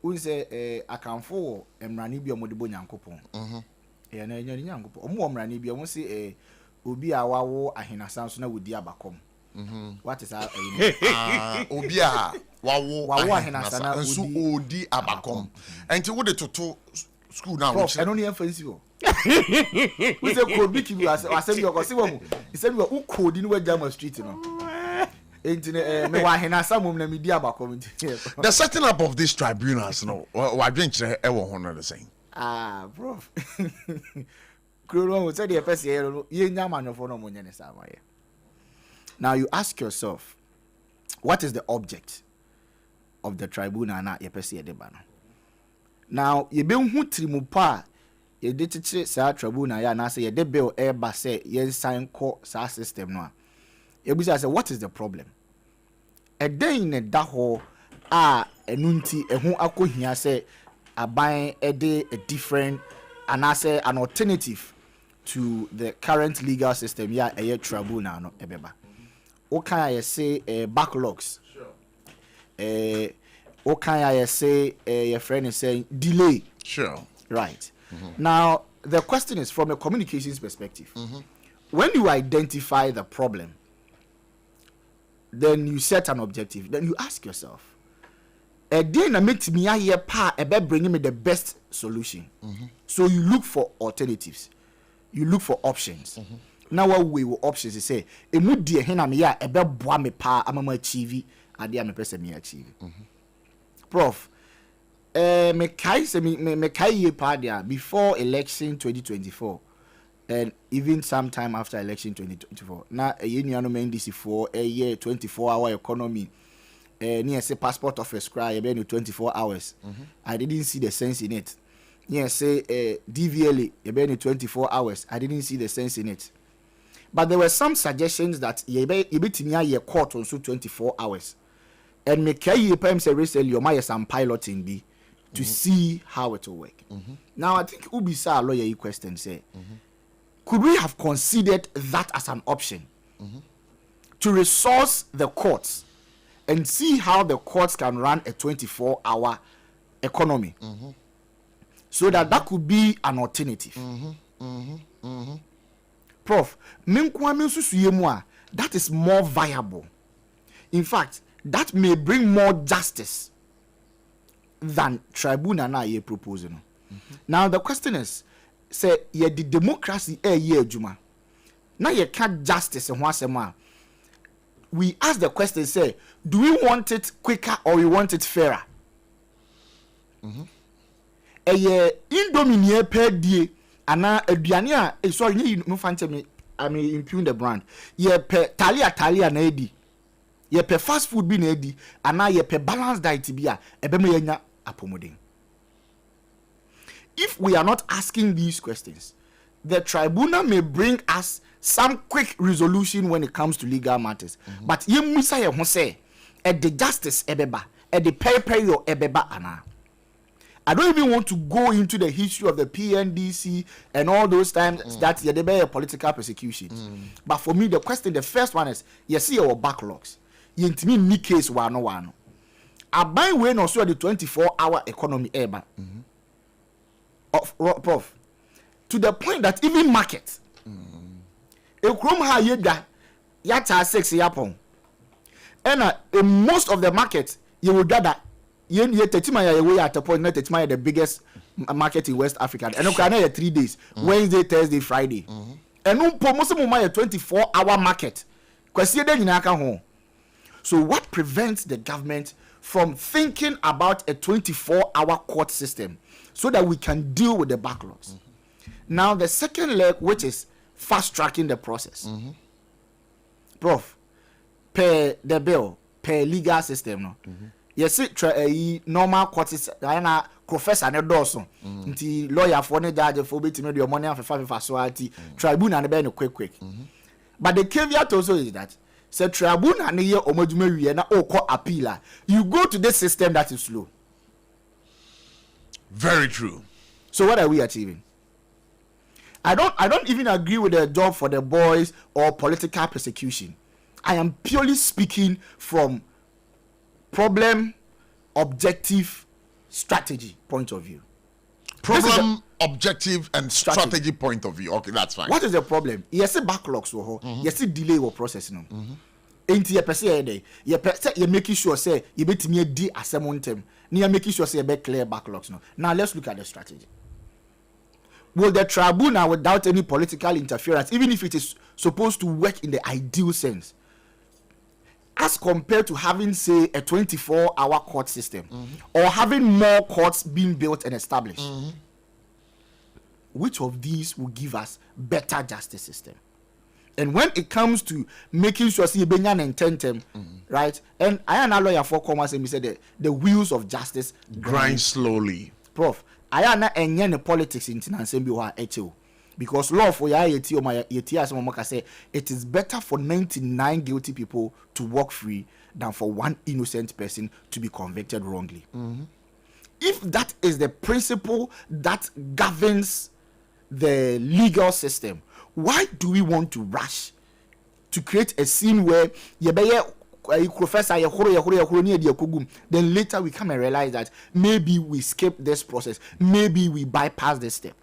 un say akanfo emrani bia mo de bo nyankopon ye na nyankopon omo emrani bia mo say obi a wawo ahenasa so na wodi abakom what is that obi a wawo ahenasa na wodi abakom enti wo de toto school na wo eno ne fancy o we say ko biki bi asem yo ko se wo mu se bi wo kodi ni wajama street no enti me wa ahenasa mum na medi abakom the setting up of these tribunals no wa dwenkyere e wo ho no the same prof now you ask yourself, what is the object of the tribunal na yepesi edebano? Now ye be hu trimupa ye de tete sa tribunal ya na say ye de bill eba say ye sign ko sa system no a ye busa say what is the problem? E den ne da ho a enunti ehu akohia say aban ede a different and as an alternative to the current legal system a tribunal no ebeba okay I say backlogs okay I say your friend is saying delay right now the question is from a communications perspective when you identify the problem then you set an objective then you ask yourself then make me here pa bring me the best solution so you look for alternatives you look for options now what we will options is say emu die he na me ya boa me pa amama achieve ade am pese me achieve prof me kai se me kai ye pa dia before election 2024 and even sometime after election 2024 na ye nuano me ndc for a year 24-hour economy near say passport office cry about 24 hours I didn't see the sense in it. Yeah, say DVLA about 24 hours I didn't see the sense in it. But there were some suggestions that you be your court on so 24 hours and make you pay say recently you might some piloting be to see how it will work. Now I think Ubisa lawyer you question say could we have considered that as an option to resource the courts and see how the courts can run a 24-hour economy so that could be an alternative Prof, that is more viable. In fact, that may bring more justice than tribunal na ye proposing. Now the question is, say ye the democracy ye juma. Now ye can't justice and wasema. We ask the question, say, do we want it quicker or we want it fairer? Ye indomine per die ana aduane a sorry you no fante me I mean impugn the brand. Ye per talia na edi. Ye per fast food bi na edi ana ye per balanced diet bi a ebe me yanya apomodin. If we are not asking these questions, the tribunal may bring us some quick resolution when it comes to legal matters. But ye musa ye ho say at the justice ebeba, at the pay your ebeba ana. I don't even want to go into the history of the PNDC and all those times that ye debe a political persecution. But for me, the first one is, you see our backlogs. You intimi ni case wano. I buy when also the 24-hour economy eba. Prof, to the point that even market, ekrom ha yeda yata 6 yapon, and in most of the market you will gather ye tetima ya way at a point not tetima the biggest market in West Africa, and okay 3 days, Wednesday, Thursday, Friday, and no most of my 24-hour market. So what prevents the government from thinking about a 24-hour court system so that we can deal with the backlogs? Now the second leg, which is fast tracking the process. Prof, per the bill, per legal system, no. Yes, normal court is professor ne doso. Nti lawyer for ne judge for bit me your money for facility tribunal ne be no quick. But the caveat also is that say tribunal ne ye omodume wie na okọ appeal, you go to this system that is slow. Very true. So what are we achieving? I don't even agree with the job for the boys or political persecution. I am purely speaking from problem, objective, strategy point of view. Problem, objective, and strategy point of view. Okay, that's fine. What is the problem? Yes, backlogs were yes, delay or processing. Ain't ye per se you making sure say you bet me di asemontem. Near making sure say you clear backlogs. No. Now let's look at the strategy. Will the tribunal, without any political interference, even if it is supposed to work in the ideal sense, as compared to having, say, a 24-hour court system, or having more courts being built and established, which of these will give us better justice system? And when it comes to making sure see Benyan and Tentem, right? And I am a lawyer for commerce, and we said the wheels of justice grind slowly. Prof, I am not any politics in Tinansembi because law for yeti or my yeti as Momaka say it is better for 99 guilty people to walk free than for one innocent person to be convicted wrongly. If that is the principle that governs the legal system, why do we want to rush to create a scene where professor then later we come and realize that maybe we skip this process, maybe we bypass this step?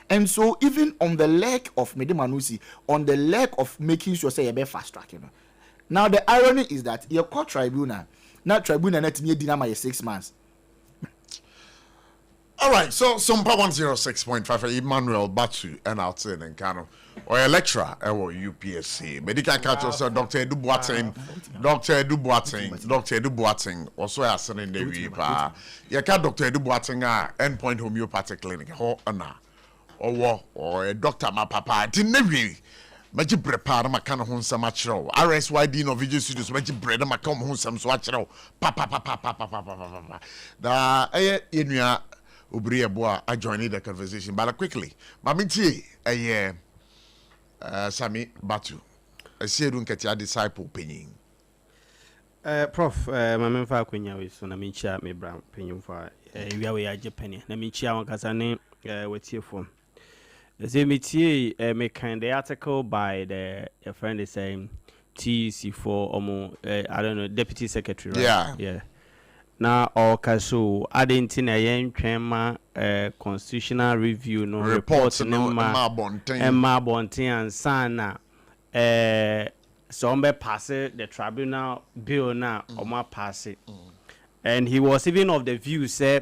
And so even on the leg of Medemanusi, on the leg of making sure say you fast track, now the irony is that your court tribunal, not tribunal net me dinner 6 months. All right, so SOMPA 106.5 Emmanuel Batu and outside and Kano or a lecturer or UPSC medical culture so Dr. Duboating also has in the week Dr. Duboating endpoint homeopathic clinic or a doctor my papa didn't really Maji prepare my kind of home some natural. RSYD no video studios, Maji bread and my come home some swatchero. Papa. The Inuya Ubria Boa, I joined the conversation, but quickly. Mamiti, Sami Batu. I see you don't get your disciple penning. Prof, my main fa kwenya we so na me chia me bra penyin fa wi awe ya Japan na me chia won kasa ne wetie form. The metie me kind the article by the a friend is saying TC4 I don't know deputy secretary, right? Yeah. na okaso adenti na yen twema constitutional review no report no ma bonten ansana so on be pass the tribunal bill na omo pass it. And he was even of the view say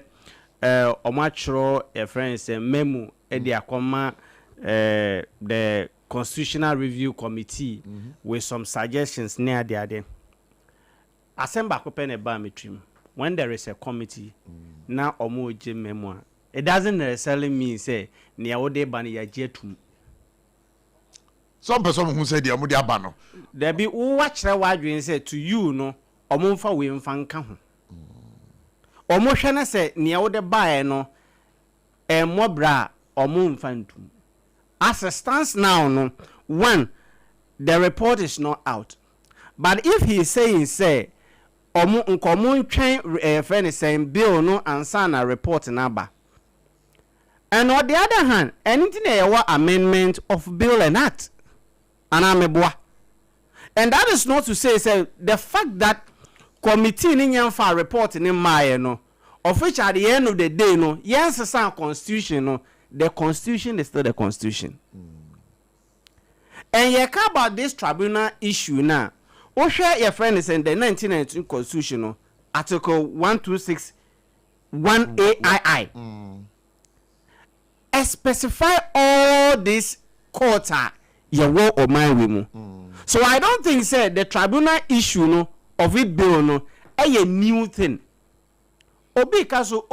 omo chro a friend say memo e dia koma the constitutional review committee with some suggestions near the other asemba ko pe ne ba metrim. When there is a committee, now omo je memo, it doesn't necessarily mean say near ode ban ya jetum. Some person who said the amudi abano. There be watch that wadwin say to you no omo fa we mfa nka ho. Omo hwe na say near ode bae no mobra omo mfa ntum. As it stands now no, one, the report is not out. But if he is saying say nkomo twen friend saying bill no answer na report number, and on the other hand anything na amendment of bill and act anameboa, and that is not to say the fact that committee ni nyamfa report ni maye no, of which at the end of the day no yes some constitution no, the constitution is still the constitution. And you care about this tribunal issue now. O share your friend is in the 1992 constitution article 126 1AII. Specify all this quarter your war or my women. So I don't think say the tribunal issue no of it bill no a new thing. Obi kaso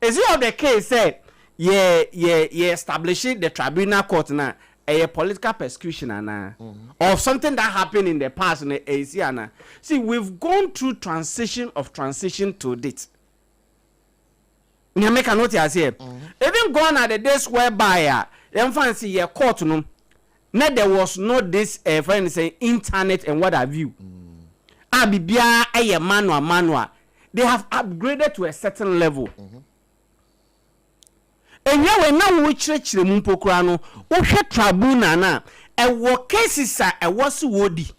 is it of the case say establishing the tribunal court now a political persecution of something that happened in the past in the Asia. See, we've gone through transition to it. You make a note here. Even gone at the days whereby fancy your court no, there was not this friend saying internet and what have you. Abibia a manual. They have upgraded to a certain level. And we now we church the mumpokra no wo tribunal na e wo cases a was wodi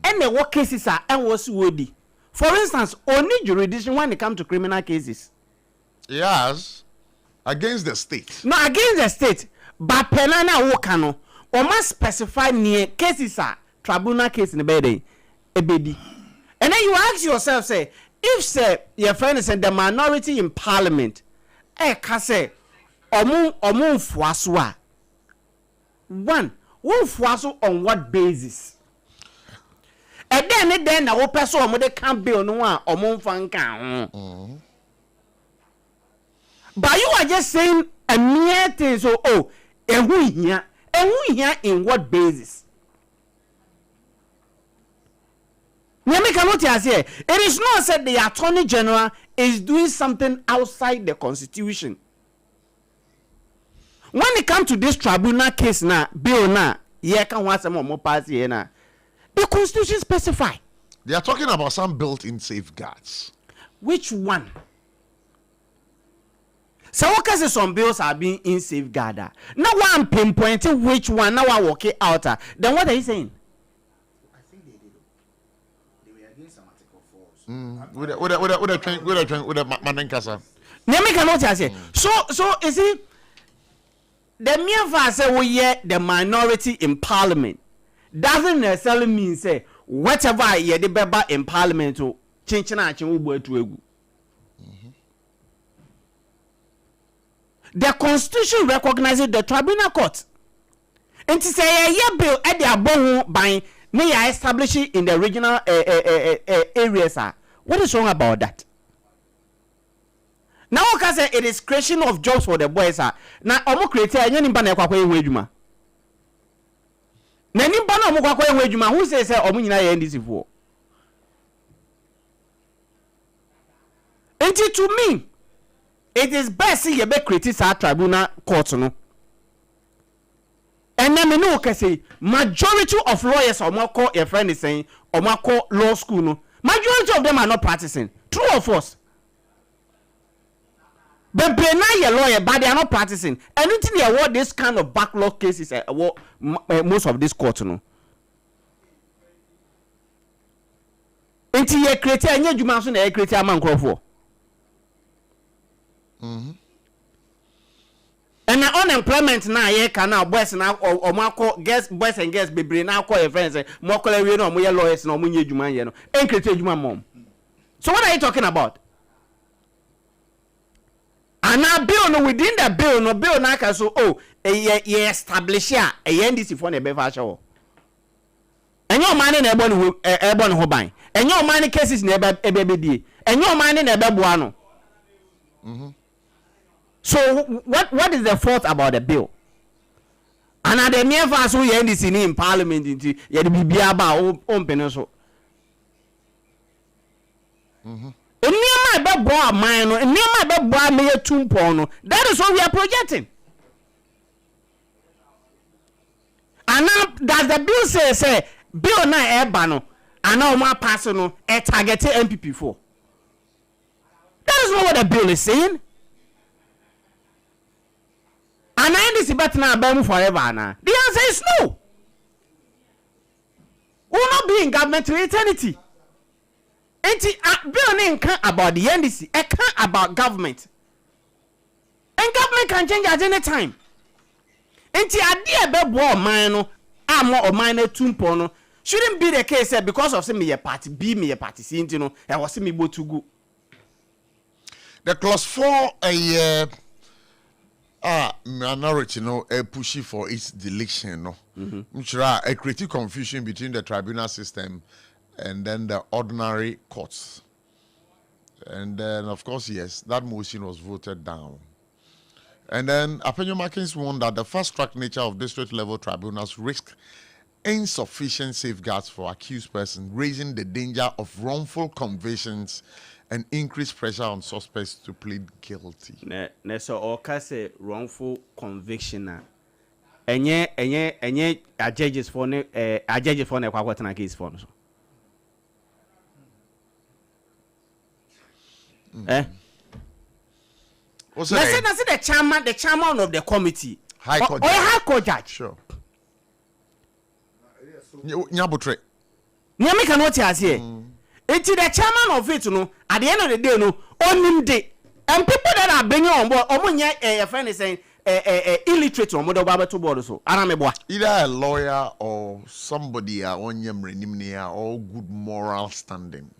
and e wo cases a was wodi. For instance, only jurisdiction when it comes to criminal cases. Yes, against the state. No, against the state. But penana wo kano o must specify near cases a tribunal case in the bed ebedi. And then you ask yourself say if say your friend is the minority in parliament ka say omu fuaswa. One, who fuaso on what basis? And then na wo person omo de can bill no a omu fanka. But you are just saying a mere thing so ehu here in what basis? It is not said the Attorney General is doing something outside the Constitution. When it comes to this tribunal case now, bill now, can want some more pass here now. The Constitution specify. They are talking about some built-in safeguards. Which one? So what cases some bills are being in safeguard? Now one pinpointing which one. Now I work it out. Then what are you saying? I think they did. They were against some article 4. With a manenkasa. Let me cannot say. So is it? The mere fact say we hear the minority in parliament doesn't necessarily mean say whatever ye the beba in parliament to change na chin wo to egu. The Constitution recognizes the tribunal court. And to say a bill at the above by may establish it in the regional areas. What is wrong about that? Now, say it is creation of jobs for the boys. Now, omo create a new banner kwa kwe wejuma. Na ni banner omo kwa kwe wejuma. Who says omo nyina ye ndisi for? And to me, it is best you be create a tribunal court no. And then me know say majority of lawyers omo call a friend is saying omo call law school no. Majority of them are not practicing. True or false? But they are lawyer, but they are not practicing. Anything they award this kind of backlog cases, most of this court, no. Until you create a new jumanson, you create a man for. And na unemployment na ye can now boys na or mako guest boys and girls be now call your friends more call we no mo ye lawyers no mo nye adwuma ye no encrete adwuma mom. So what are you talking about? And now bill no within the bill no bill na ka so ye establish a NDC for na be fa show. Enyo man na ebo no ho ban. Enyo man cases na ebe die. Enyo man na ebe boa no. So what is the fault about the bill? And at the mere fast we NDC in parliament into ye the bibia ba o so. Eniama be boa man no, eniama be boa me tumpo no. That is what we are projecting. And now does the bill say bill na e ba no and now ma pass no e target MPP for. That is not what the bill is saying. And NDC bet na be forever na. The answer is no. We will not be in government to eternity. Bill ain't about the NDC. It can't about government. And government can change at any time. Enti idea be boy man amo or minor tumpo no shouldn't be the case because of say me a party B me a party C you know I was me go to go. The clause 4 minority no pushy for its deletion no. A creative confusion between the tribunal system and then the ordinary courts. And then of course yes, that motion was voted down. And then Apenyo Markins warned that the fast-track nature of district-level tribunals risk insufficient safeguards for accused persons, raising the danger of wrongful convictions and increased pressure on suspects to plead guilty. So oka say wrongful conviction enye a judges for ne kwa na case for so. Let's say the chairman of the committee. High court judge. High court judge. Sure. Nyabotre. Nyame cannot hear. It's the chairman of it, no. At the end of the day, no. On day, and people that are bringing on board, a friend is saying, illiterate or mother baba to board so. Either a lawyer or somebody on your or good moral standing.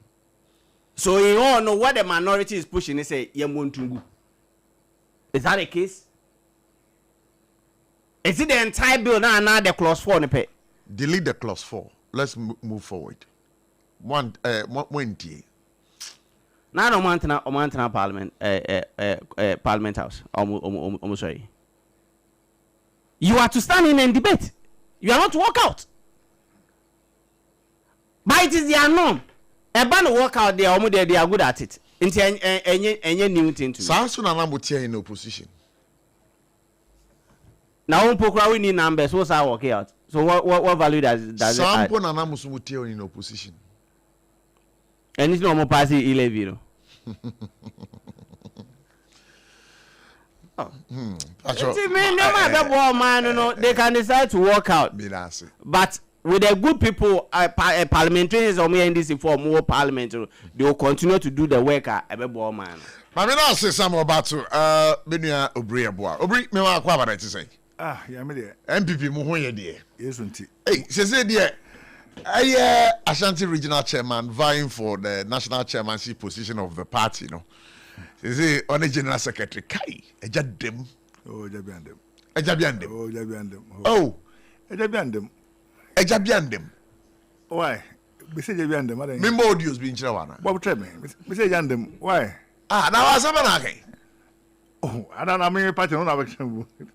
So you all know what the minority is pushing. They say Yamuntungu. Is that the case? Is it the entire bill now the clause 4 on the Delete the clause 4. Let's move forward. One now no Montana Parliament Parliament House. I'm sorry. You are to stand in and debate. You are not to walk out. But it is their norm. A ban walk out there, they are good at it. Into any new thing to Samson and Amutia in opposition. Now we need numbers. What's our work out? So what value does Samson and Amutia in opposition? And it's no more party 11. They can decide to walk out. But with the good people, parliamentarians or me NDC for more parliament, they will continue to do the work at a man. I mean, I'll say something about Benia Obriaboa. Obri, me wa kwa bana say. Yeah, me there. MPP mu ho ye de. Yes, unti. Hey, say there. Ashanti regional chairman vying for the national chairmanship position of the party, no. Say on the general secretary kai, ejadem. Oh, ejabiandem. Ejabiandem. Oh, ejabiandem. Oh, ejabiandem. Ejabiandem. Why? Me say ejabiandem, madam. Me more audios being chairman. What tell me? Me say ejabiandem. Why? Now what's happening? Oh, I don't know. Me party no have trouble. Me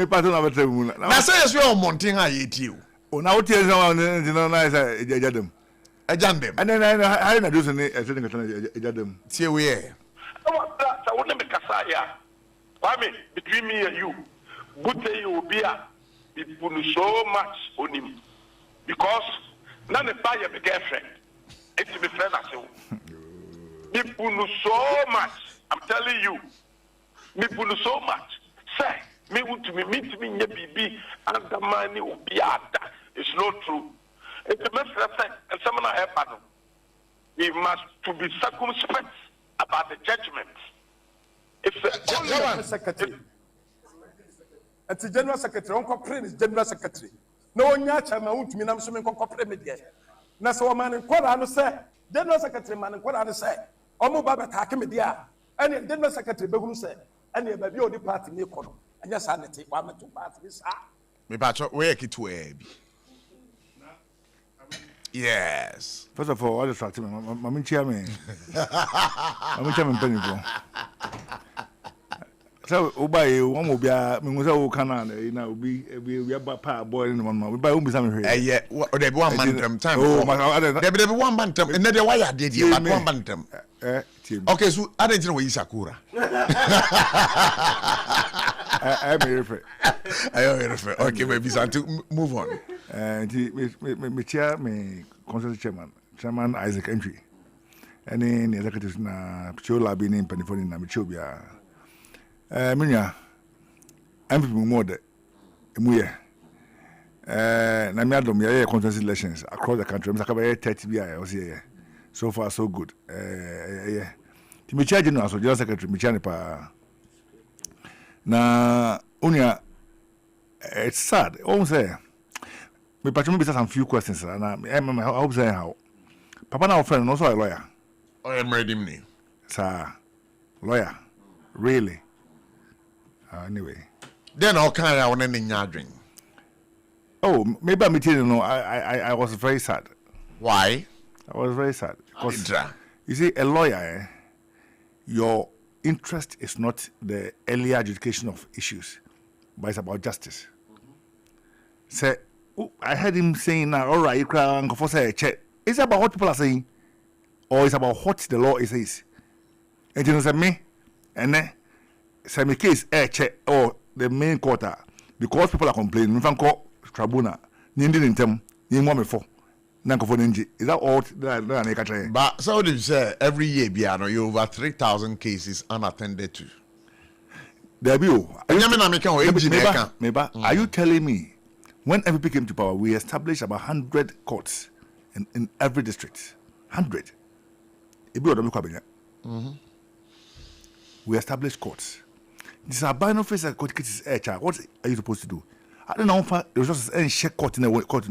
party no have trouble. Now say yes, we are mounting a you. Oh, now what is now? You know, nice ejadem. Ejadem. And then I do something. I think ejadem. See we here. I want to make a say. Kwame, between me and you, good day you be people so much on him because none of buy a girlfriend. It's be friend as you. People know so much. I'm telling you. People know so much. Say, me want to meet me in your BB and the money will be out. It's not true. It's a message and someone I have. We must to be circumspect about the judgment. It's General Secretary. And the General Secretary, Uncle Prince, General Secretary. No one yacha, my own to me, I'm assuming Uncle Prince. Now, so a man in Quadano say, General Secretary, man in Quadano say, Omo Baba Takimedia, and the General Secretary Begum say, and the baby of the party, Nicono, and yes, I take 1 or 2 parties. Me patch up, where it to yes. First of all, I just talk to me. I'm chairman. I'm chairman Penny. So, Obey, one will be a Mimosa Canada, you know, we are power boy in 1 month. We buy something here. Yeah, they 1 month time. Oh, my, they 1 month. And then why I did you, but 1 month. Okay, so I didn't know Isakura. I'm here. Okay, maybe to move on. Me chair, me council chairman Isaac Entry. And then the executives na Chola being in Penifoni na Michobia. Minya, I'm people more de Muye. Na me adom ya constituency elections across the country. I'm say 30 BI was here. So far so good. Yeah. The Michia General so General Secretary Michia pa. Na unia it's sad. Almost say me patch me some few questions and I hope say how. Papa now friend also a lawyer. I am ready me. Sir. Lawyer. Really? Anyway. Then all kind of one in your drink. Oh, maybe I'm telling you no, I was very sad. Why? I was very sad. Because you see, a lawyer, your interest is not the earlier adjudication of issues, but it's about justice. Say, I heard him saying now, all right, you can't go for say check. It's about what people are saying, or it's about what the law says. And you know, say me, and then say me case check or the main court because people are complaining. We can call tribunal. Nindi intem, ni mo me for. Is that all that? But so did you say every year, Biano, you over 3,000 cases unattended to. Are you telling me when MVP came to power, we established about 100 courts in every district? 100. We established courts. This albino face court cases. What are you supposed to do? I don't know if the resources and check court in the court.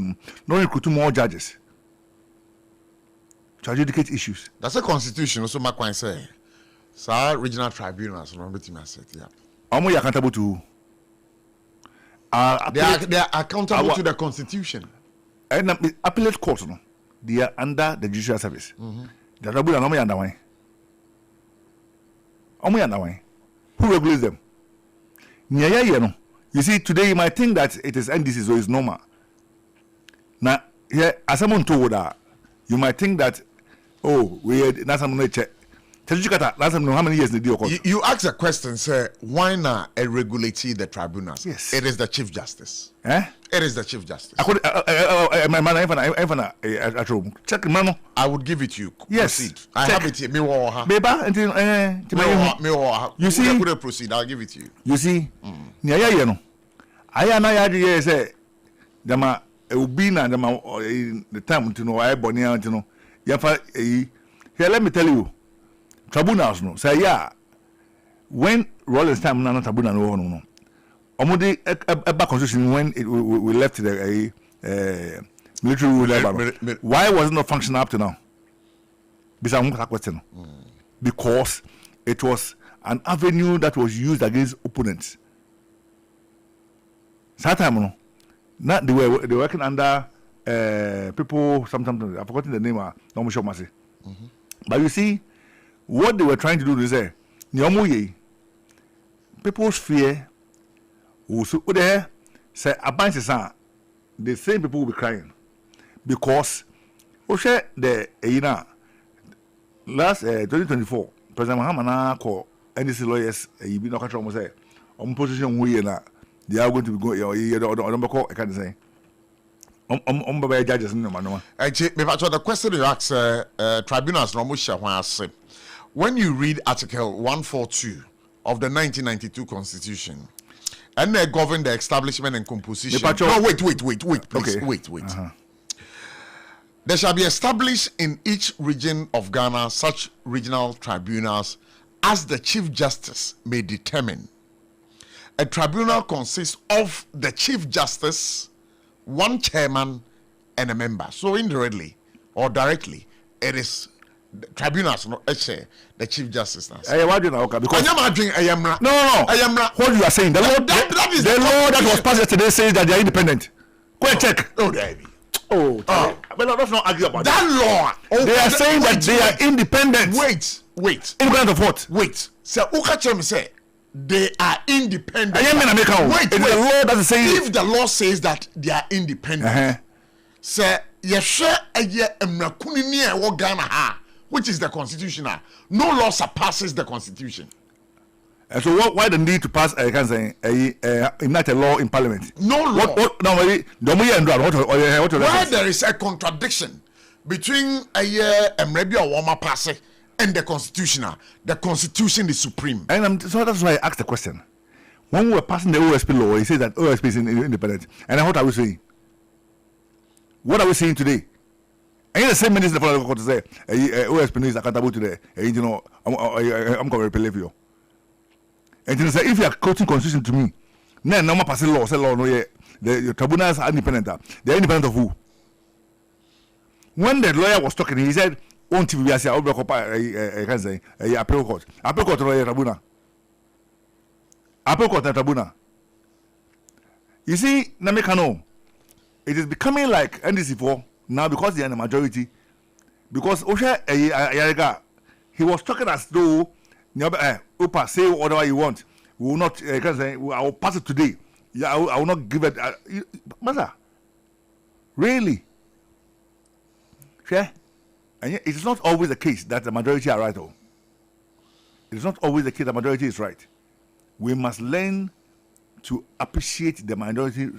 No recruit more judges to adjudicate issues. That's a constitution. Also, my point say, sir, regional tribunals. No, but I said, yeah. How much accountable to? They are accountable to the constitution. And appellate courts, no, they are under the judicial service. The tribunal no under why? Who regulates them? You see, today you might think that it is NDC, so it's normal. Now, here, as someone told that, you might think that, oh, we had that's someone check. Last time, how many years did you ask a question, sir? Why not regulate the tribunals? Yes, it is the Chief Justice. Eh? It is the Chief Justice. Check, man. I would give it to you. Yes, proceed. I have it here. You see, proceed. I'll give it to you. You see, I say, the time to know I born to know. Here, let me tell you. Tribunals no say yeah when Rollins time no tribunal no omode eba constitution when we left the military rule why was it not functional up to now question because it was an avenue that was used against opponents time no not they were working under people sometimes I've forgotten the name but you see what they were trying to do is say, people's fear will say the same people will be crying because the last 2024 President Mahamana called NDC lawyers be not say position they are going to be going I can't say judges the question you ask tribunals no when you read Article 142 of the 1992 Constitution, and they govern the establishment and composition. No, wait, please. Okay. Wait. There shall be established in each region of Ghana such regional tribunals as the Chief Justice may determine. A tribunal consists of the Chief Justice, one chairman, and a member. So indirectly or directly, it is the tribunals, no, the Chief Justice. Because no. What you are saying, the law that was passed yesterday says that they are independent. Go and check. Oh, David. But let's not argue about that law. They are saying that they are independent. Wait. Independent of what? Wait. So Ukachem say they are independent. Wait. The law that says if the law says that they are independent, say which is the constitution. No law surpasses the constitution. And so why the need to pass enact a law in parliament? No law. Why there is a contradiction between and the constitution. The constitution is supreme. And so that's why I asked the question. When we were passing the OSP law, he said that OSP is independent. And what are we saying? What are we saying today? And the same minister for the court to say OSP is accountable to the I'm going to repel you. And then say if you are quoting constitution to me, then no more passing law, say law no the tribunals are independent. They are independent of who? When the lawyer was talking, he said, "On TV, I say, I can say, appeal court or tribunal, appeal court and tribunal." You see, Namekano, it is becoming like NDC4 now because they are in the majority. Because Osha he was talking as though Opa, say whatever you want. We will not. I will pass it today. Yeah, I will not give it. Mother, really? Yeah. And yet, it is not always the case that the majority are right. It is not always the case that the majority is right. We must learn to appreciate the minority.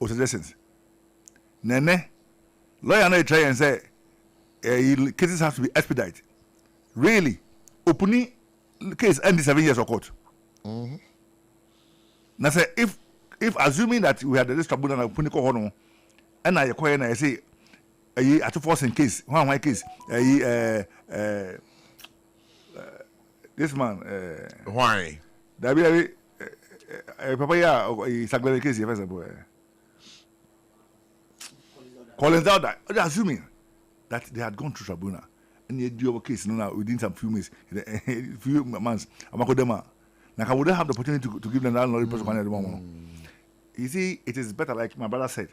Suggestions. Nene, lawyer no try and say cases have to be expedited. Really, opening case ended 7 years of court. Now say if assuming that we had this tribunal and opening court, and I acquire and I say at force in case one case this man why that be Papa is a case first boy. Collins out that assuming that they had gone through tribunal and they do our case now within some few months, Amakodema. Now I wouldn't have the opportunity to give them that knowledge person. You see, it is better, like my brother said,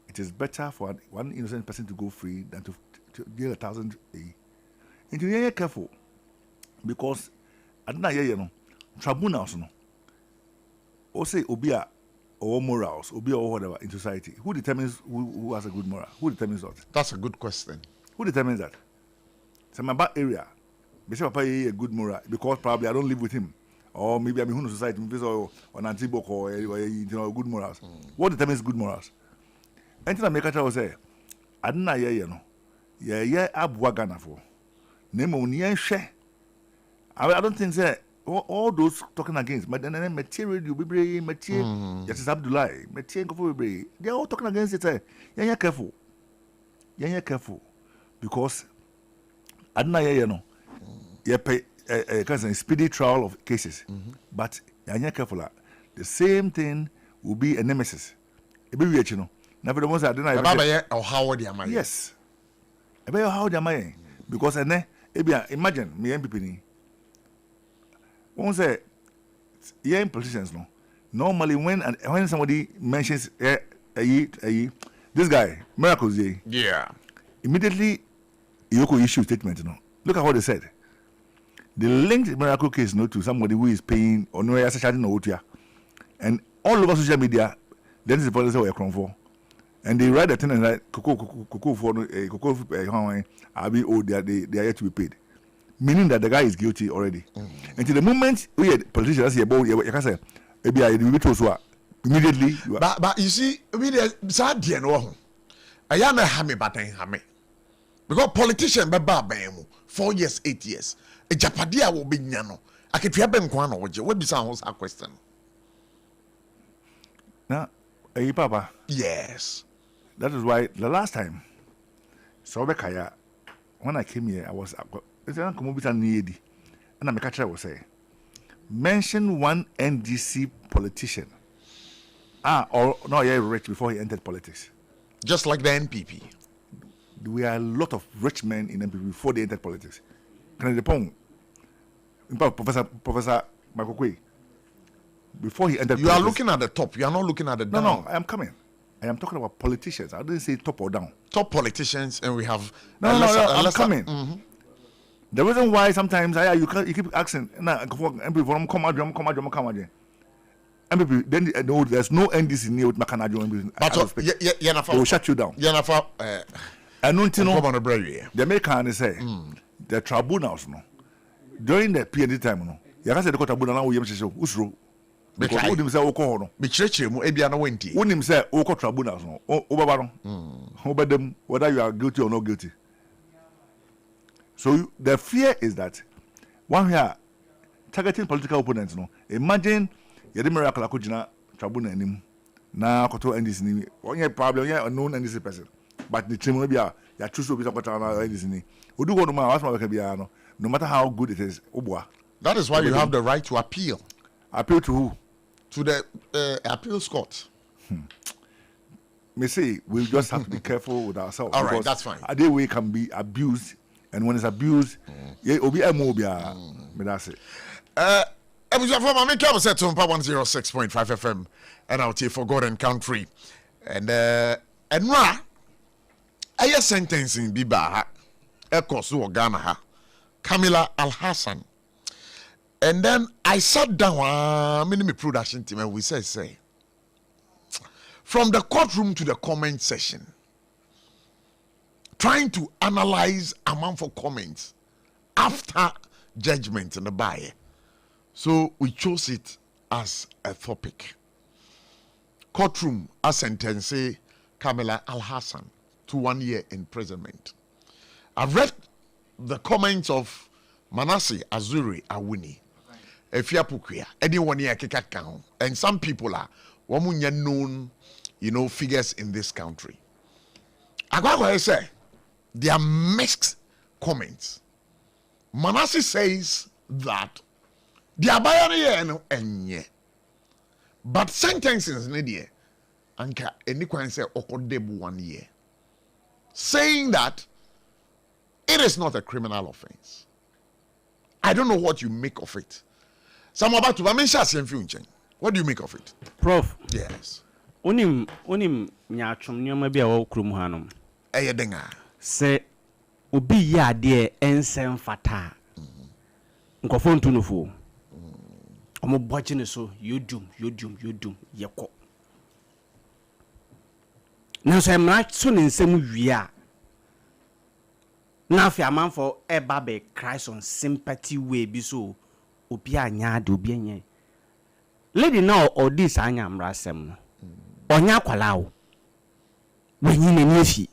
it is better for one innocent person to go free than to deal 1,000 And to be careful because I don't know, tribunals no. Or say Obia or morals, Obia or whatever in society. Who determines who has a good moral? Who determines that? That's a good question. Who determines that? So my bad area. They say Papa a good moral because probably I don't live with him. Or maybe I'm in society, or Antibok or good morals. What determines good morals? Anything I make a child say, I don't know, Abuagana for. Name share. I don't think that all those talking against, but then material, you be material, Justice Abdullah, material, they are all talking against it. You're careful. You're careful. Because I don't know, you pay a speedy trial of cases, but you're careful. The same thing will be a nemesis. A baby, you know. Never the ones I don't know. How old am I? Yes. About how am I? Because imagine me MPP. One say, yeah, in politicians, no. Normally, when somebody mentions this guy, Miracles, yeah, immediately you could issue statement. No, look at what they said. They linked the Miracle case to somebody who is paying or no charging no OTR, and all over social media, then the police were for, and they write the thing and like cocoa for Abi they are yet to be paid. Meaning that the guy is guilty already. Until the moment we had politicians here, you can say, immediately. But you see, sad dear no. I am a hammy, but I am hammy. Because politician, 4 years, 8 years. A Japadia will be Yano. I could have been one or what be sounds a question. Now, Papa. Yes. That is why the last time, Sobekaya, when I came here, I was it's an commodity need. And I'm a catcher will say, mention one NDC politician. Or no, yeah, rich before he entered politics. Just like the NPP. There were a lot of rich men in NPP before they entered politics. Can I depend? Professor Michael Quay. Before he entered politics. You are looking at the top. You are not looking at the down. No, I am coming. I am talking about politicians. I didn't say top or down. Top politicians, and we have. I'm coming. Mm-hmm. The reason why sometimes you keep asking, MPP, then no, there's no NDC near with Makanajo. But they will shut you down. And the American say the tribunals no during the PND time no. You can say the tribunal now we say usro. Because who him say oko no. Be church mu ebia na wenti. Who him say oko tribunals no. Obaba no. Over them whether you are guilty or not guilty. So the fear is that one here targeting political opponents no. Imagine yede miracle akojina tribunal anim na koto NDC ni. One problem here unknown NDC person. But the team will be ya choose to be supporter na NDC ni. Odu go no ma was ma bia no. No matter how good it is, obwa. That is why you have the right to appeal. Appeal to who? To the appeal court. Me say we just have to be careful with ourselves. All right, that's fine. A day we can be abused, and when it's abused, obi emobia. Me that's it. Ebuja for my come set to SOMPA 106.5 FM, and out here for God and country, and ra, I sentencing Biba, Ekosu Ghana ha, Kamila Al Hassan. And then I sat down, mini production team, and we say, from the courtroom to the comment session, trying to analyze amount for comments after judgment in the buyer. So we chose it as a topic. Courtroom, a sentence, Kamila Al Hassan to 1 year imprisonment. I've read the comments of Manasseh Azuri Awuni. Efiapukia, anyone here keka, and some people are known, figures in this country. I say there are mixed comments. Manasseh says that the abayani enye, but sentences needie, anka anyone say okodebu 1 year, saying that it is not a criminal offense. I don't know what you make of it. Some about to what do you make of it? Prof. Yes. Onim nyachum nyoma bia wo krum hanom. Eyedenga. Se obi ya de ensem fata. Nkofo ntunufo. Omo boche ne so yodum yeko. Na so emra so ne nsem wi na fi amanfo eba be Christ on sympathy way bi so obi anya de obi enye lady now or this anya amrasem no onya kwala wo wenyi na niefi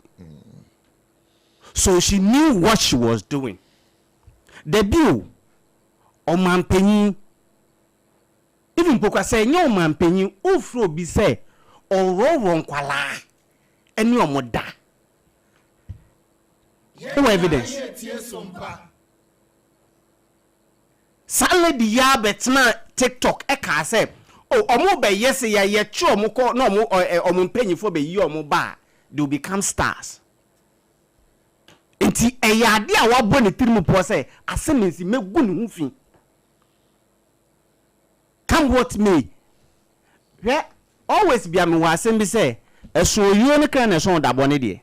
so she knew what she was doing. The bill omampanyi even poka say nya omampanyi ofro bi say oro kwala eni omoda no evidence. Salad ya betna TikTok eka say omo be yes ya ye chi omo ko no omo mpanyifo be yi omo ba they will become stars. Enti eyade a wabo ne tirimu po say asemensi megu ne hu fi. Come what me. Where always be am wa asem bi say eso you ne kan na so da bone de.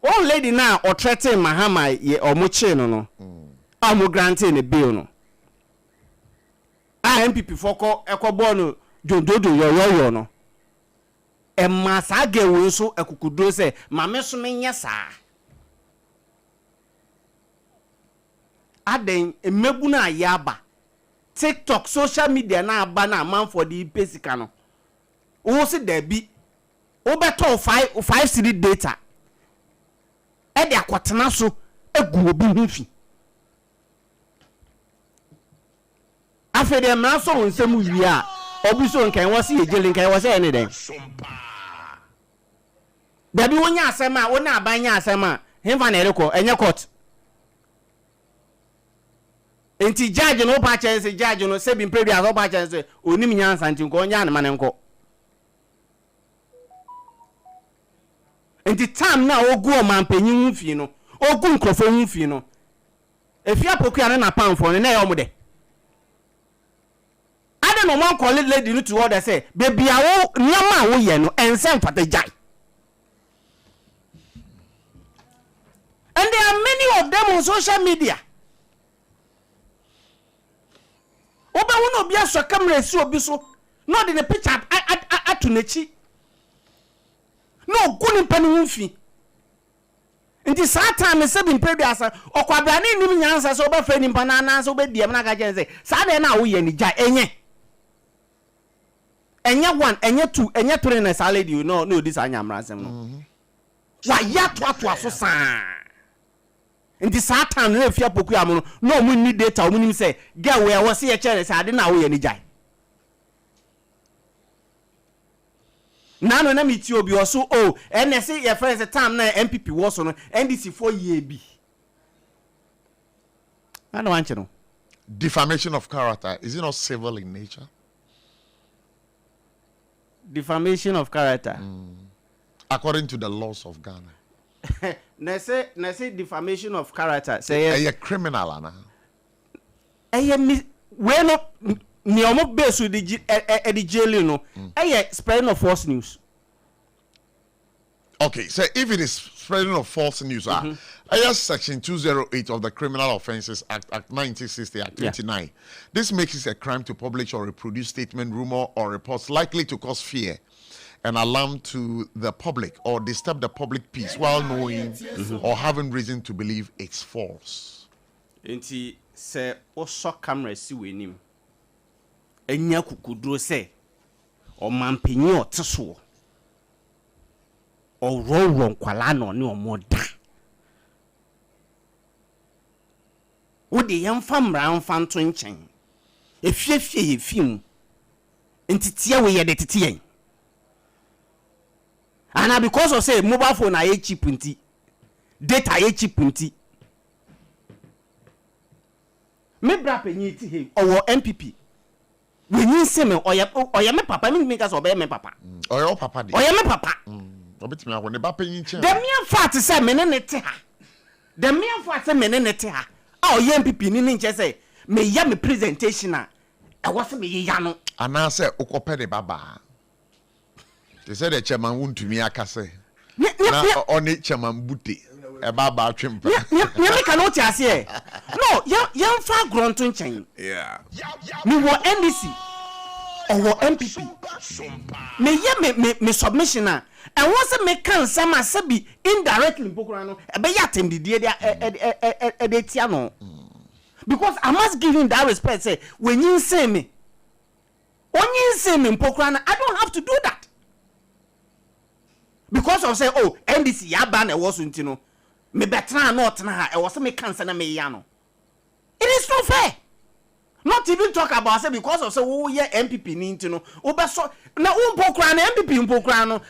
One lady now or threaten Mahama ye omo chi no. Amo granting a bill no. MPP foko ekobo no jododo yo no. E masa ge wo so akukudo se mame so menye saa. Aden emebu na yaba. TikTok social media na aba na man for the pesika no. Wo se da bi. Wo beto 5 city data. E de akwotena so egu obi hu fi. Afede mra so nsem wi a obi so nkan wo se yegele nkan wo se ene den da bi wonya asem a wona abanya asem a hemfa na ereko enye court enti judge no pa chance judge no se bi mpedi aso pa chance onim nyansa nti nko nya ne mane nko enti time na ogu o mampanyin hu fi no ogu nkrofo hu fi no efi apokua ne na panfo ne na ye omude ade no man call lady no to order say baby awo nyama wo ye no ensem fata jai. And there are many of them on social media. Oba wono bia so camera si obi so no de the picture atu nechi no guni pani mfi nti saa time se bi mpedi asa okwabra ne nim nyansa so oba fa ni mpana na so obediem na ga jense saa de na wo ye ni ja enye one enye two enye three na saa lady no this anyamra sem no wa ya to aso saa nti saa time na fia poku am no mu ni data mu nim say girl we was here chere say ade na wo ye ni jai nano na miti obi oso NSC your friends time na MPP was no NDC 4 year bi I don't want you know. Defamation of character, is it not civil in nature? Defamation of character. According to the laws of Ghana. Na say defamation of character. Say a criminal ana. We no ni omo besu di jail no. Spreading of false news. Okay, so if it is spreading of false news, section 208 of the Criminal Offences Act 1960, Act 29. This makes it a crime to publish or reproduce statement, rumor, or reports likely to cause fear and alarm to the public or disturb the public peace while knowing or having reason to believe it's false. Enti se oso camera si wenim. Enya kukudro se o mampenyi oteso. O ro nkwala no ne omoda. Wo de yemfa mra mfa nto nchen. Efiefie yefim. Entitia we ye de tete. And because of say mobile phone are cheap nti, data are cheap nti. Me bra penyi ti he owo MPP. We yin se me oya me papa me make us obey me papa. Oya papa de. Oya me papa. Obetimi awo ne ba penyi chen. The mere fact say me ne te ha. The mere fact say me ne te ha. Oya MPP ni nche say me ya me presentation a e wo se me ya no. Ana say ukope de baba. They said the chairman won't to me akase. Na only chairman booty. E baba twempa. Me cannot say. No, yam fa grunto nchen. Yeah. Me wo NDC. Or MPP. Me ye me submission na. And once me can some asabi indirectly pokura no. E be yatem di de tia no. Because I must give him that respect say when you say me. When you say me pokura I don't have to do that. Because of say NDC ya ban e was ntino me betra not na e was me cancer na me ya no. It is not fair. Not even talk about say because of say ye MPP ni ntino wo be so na umpokra na MPP umpokra no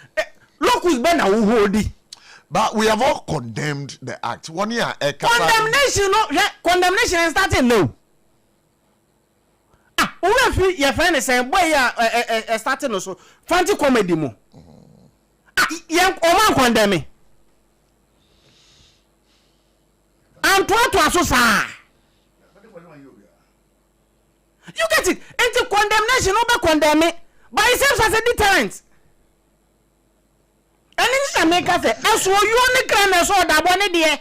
locus be na wo hodi. But we have all condemned the act. 1 year condemnation no condemnation is starting no. We feel your friend is saying boy ya starting no so fancy comedy mo. Young woman condemn. And to asosa. You get it? Into condemnation over condemn it, but it serves as a deterrent. And in Jamaica say, "As you only can as all that one idea."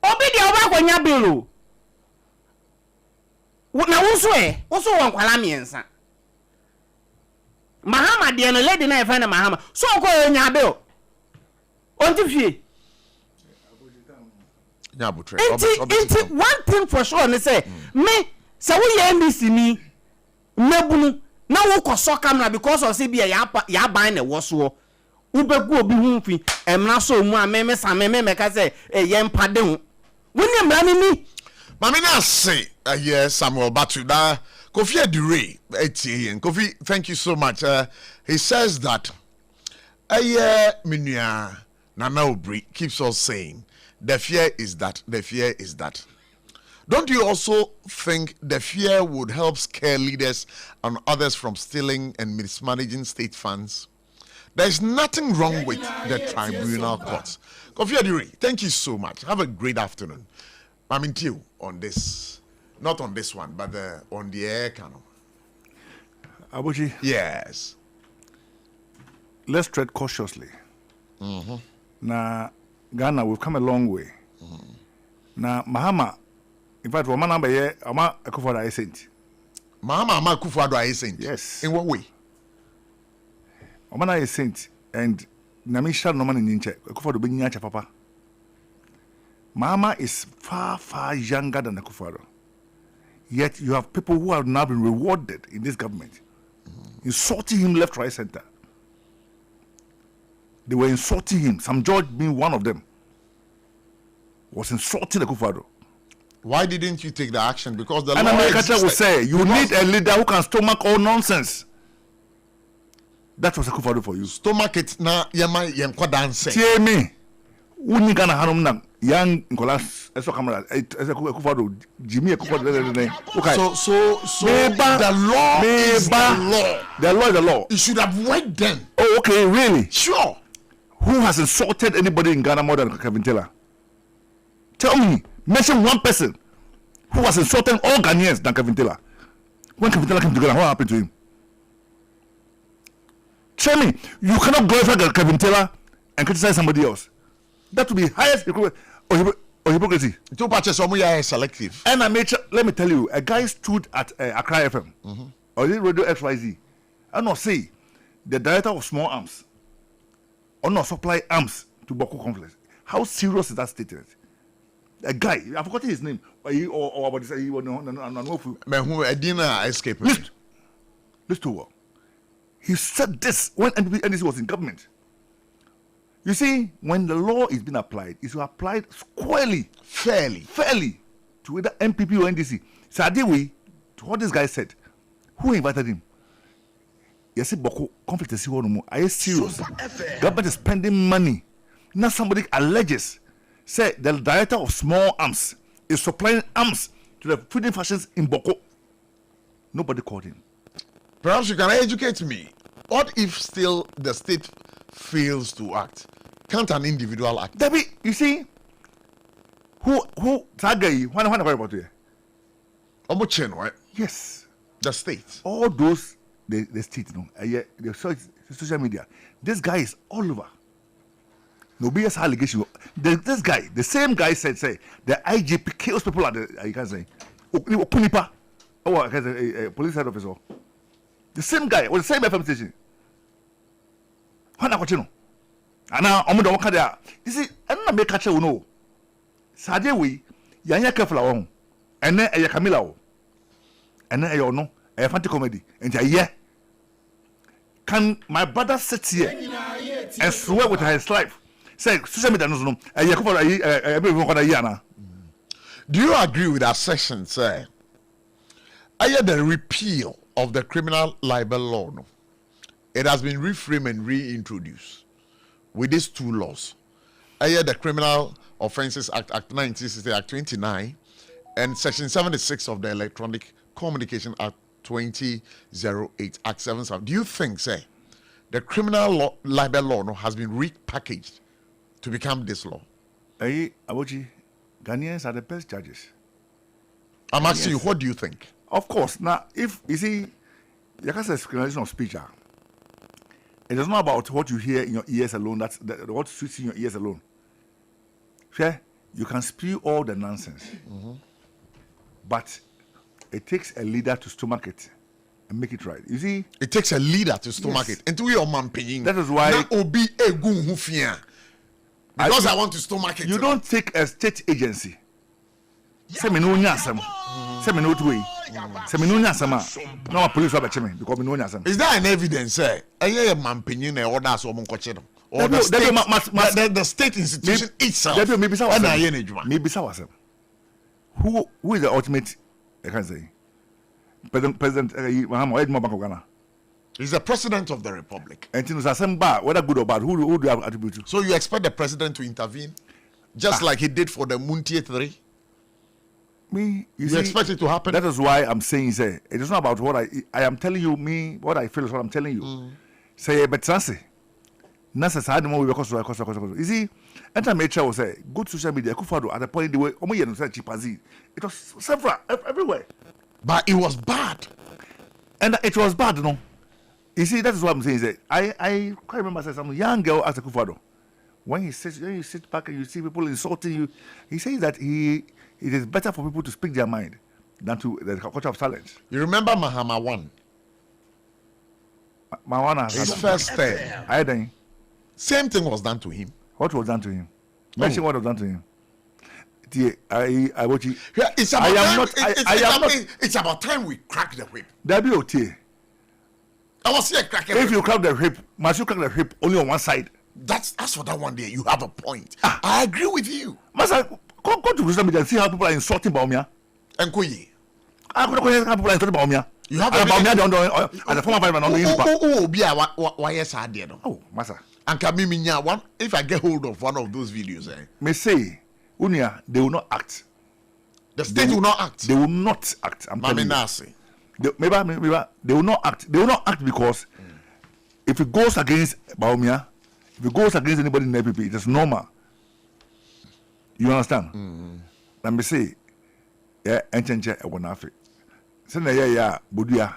Obi the over when you bill. Na also one kwala miensa. Mahama de no lady na e find Mahama so ko nya be o onti fie nya butre it one thing for sure ne say me say we NDC ni mebunu na wo ko so camera because of say bia ya ban na wo so wo begu obi hu fi emra so mu a me sa me ka say ye mpade hu woni emra ni mama na say yes Samuel Batu da Kofi Adure, Kofi, thank you so much. He says that Minya Nana Obri keeps on saying the fear is that. Don't you also think the fear would help scare leaders and others from stealing and mismanaging state funds? There's nothing wrong with the tribunal courts. Kofi Adiri, thank you so much. Have a great afternoon. I'm in you on this, not on this one, but on the air channel. ABOTCHIE? Yes. Let's tread cautiously. Now, Ghana, we've come a long way. Now, Mahama, in fact, Roman number here, Ama Akufo-Addo I sent. Mahama Akufo-Addo I sent? Yes. In what way? Omana is sent, and Namisha Norman in Inche, Akufo-Addo Benyacha Papa. Mahama is far, far younger than Akufo-Addo. Yet you have people who have now been rewarded in this government, insulting him left, right, center. They were insulting him. Sam George being one of them was insulting Akufo-Addo. Why didn't you take the action? Because the law existed. Will say you need a leader who can stomach all nonsense. That was Akufo-Addo for you. Stomach it na yama yemko dance. Tie me. Uni Ghana hanum na young Nicolas eso camera Akufo-Addo Jimmy Akufo-Addo. Okay. So the law is the law. The law is the law. You should have worked then. Oh, okay, really? Sure. Who has insulted anybody in Ghana more than Kevin Taylor? Tell me, mention one person who has insulted all Ghanaians than Kevin Taylor. When Kevin Taylor came to Ghana, what happened to him? Tell me, you cannot glorify Kevin Taylor and criticize somebody else. That would be highest hypocrisy. Two patches are selective. And let me tell you, a guy stood at Accra FM, or Radio XYZ, and not say the director of small arms, or not supply arms to Boko complex. How serious is that statement? A guy, I've forgotten his name, or about this, he was escape. Listen to what he said. This when NDC was in government. You see, when the law is being applied, it's applied squarely, fairly to either MPP or NDC. So Adewe, to what this guy said, who invited him? Yes, Boko conflict is serious. Are you serious? Government is spending money. Now somebody alleges, say the director of small arms is supplying arms to the feeding factions in Boko. Nobody called him. Perhaps you can educate me. What if still the state fails to act? Can't an individual act? Debbie, you see, who Tagay, when about you? Omochen, right? Yes. The state. All those the state, the social media. This guy is all over. Nobody's allegation. This guy, the same guy said, the IGP kills people at the, you can say, Okunipa, a police head officer. The same guy, or the same FM station. What you know? And now, I'm going to there. You see, I'm not make catcher, no. Sadewe, Yanya Kefla, and then a Camilla, and then a no, a fancy comedy, and a year. Can my brother sit here and swear with his life? Say, do you agree with that section, sir? I hear the repeal of the criminal libel law. No? It has been reframed and reintroduced with these two laws. I hear the Criminal Offences Act 1960, Act 29, and Section 76 of the Electronic Communication Act 2008, Act 77. Do you think, say, the criminal libel law has been repackaged to become this law? ABOTCHIE, Ghanaians are the best judges. I'm asking you, what do you think? Of course. Now, if you see, you can say discrimination of speech. It is not about what you hear in your ears alone. That's what sits in your ears alone. Fair? You can spew all the nonsense, but it takes a leader to stomach it and make it right. You see, it takes a leader to stomach it. And your man paying. That is why. Because I want to stomach it. You don't take a state agency. Say me no nyasam. Say me no way. Say me no nyasam. No police will be me because me no nyasam. Is there an evidence, sir? A man paying orders or monkochino. Or the state institution itself. Maybe Sawasem. Who is the ultimate? I can say. President Muhammad Bank of Ghana. He's the president of the republic. And whether good or bad, who do you have attribute to? So you expect the president to intervene, just like he did for the Muntie 3? Me, you expect it to happen. That is why I'm saying, say, it is not about what I am telling you. Me, what I feel is what I'm telling you. Say, but transi. Nasa sa adi mo we because. You see, enter nature was say good social media. Kufado at the point the way omo yen say chipazi. It was several everywhere, but it was bad, and it was bad, no. You see, that is what I'm saying. Say, I quite remember say some young girl asked Kufado when you sit back and you see people insulting you. He says that it is better for people to speak their mind than to the culture of silence. You remember Mahama 1? Mawana, his first term. I think. Same thing was done to him. What was done to him? Mention what was done to him. It's about time we crack the whip. WOT. I was here cracking. If you crack the whip, must you crack the whip only on one side? That's for that one day. You have a point. I agree with you. Masa, go to social media and see how people are insulting Baumia. And Koyi. How people are insulting Baumia. You have a former fireman on the why yes I did. Oh, Masa. And Kamiminya one if I get hold of one of those videos, may say Unia, they will not act. The state will not act. They will not act. I'm telling you. Maybe they will not act. They will not act because if it goes against Baumia, if it goes against anybody in the APP, it is normal. You understand? Let me say, yeah, enchenche ewonafe. Send yeah, Budia,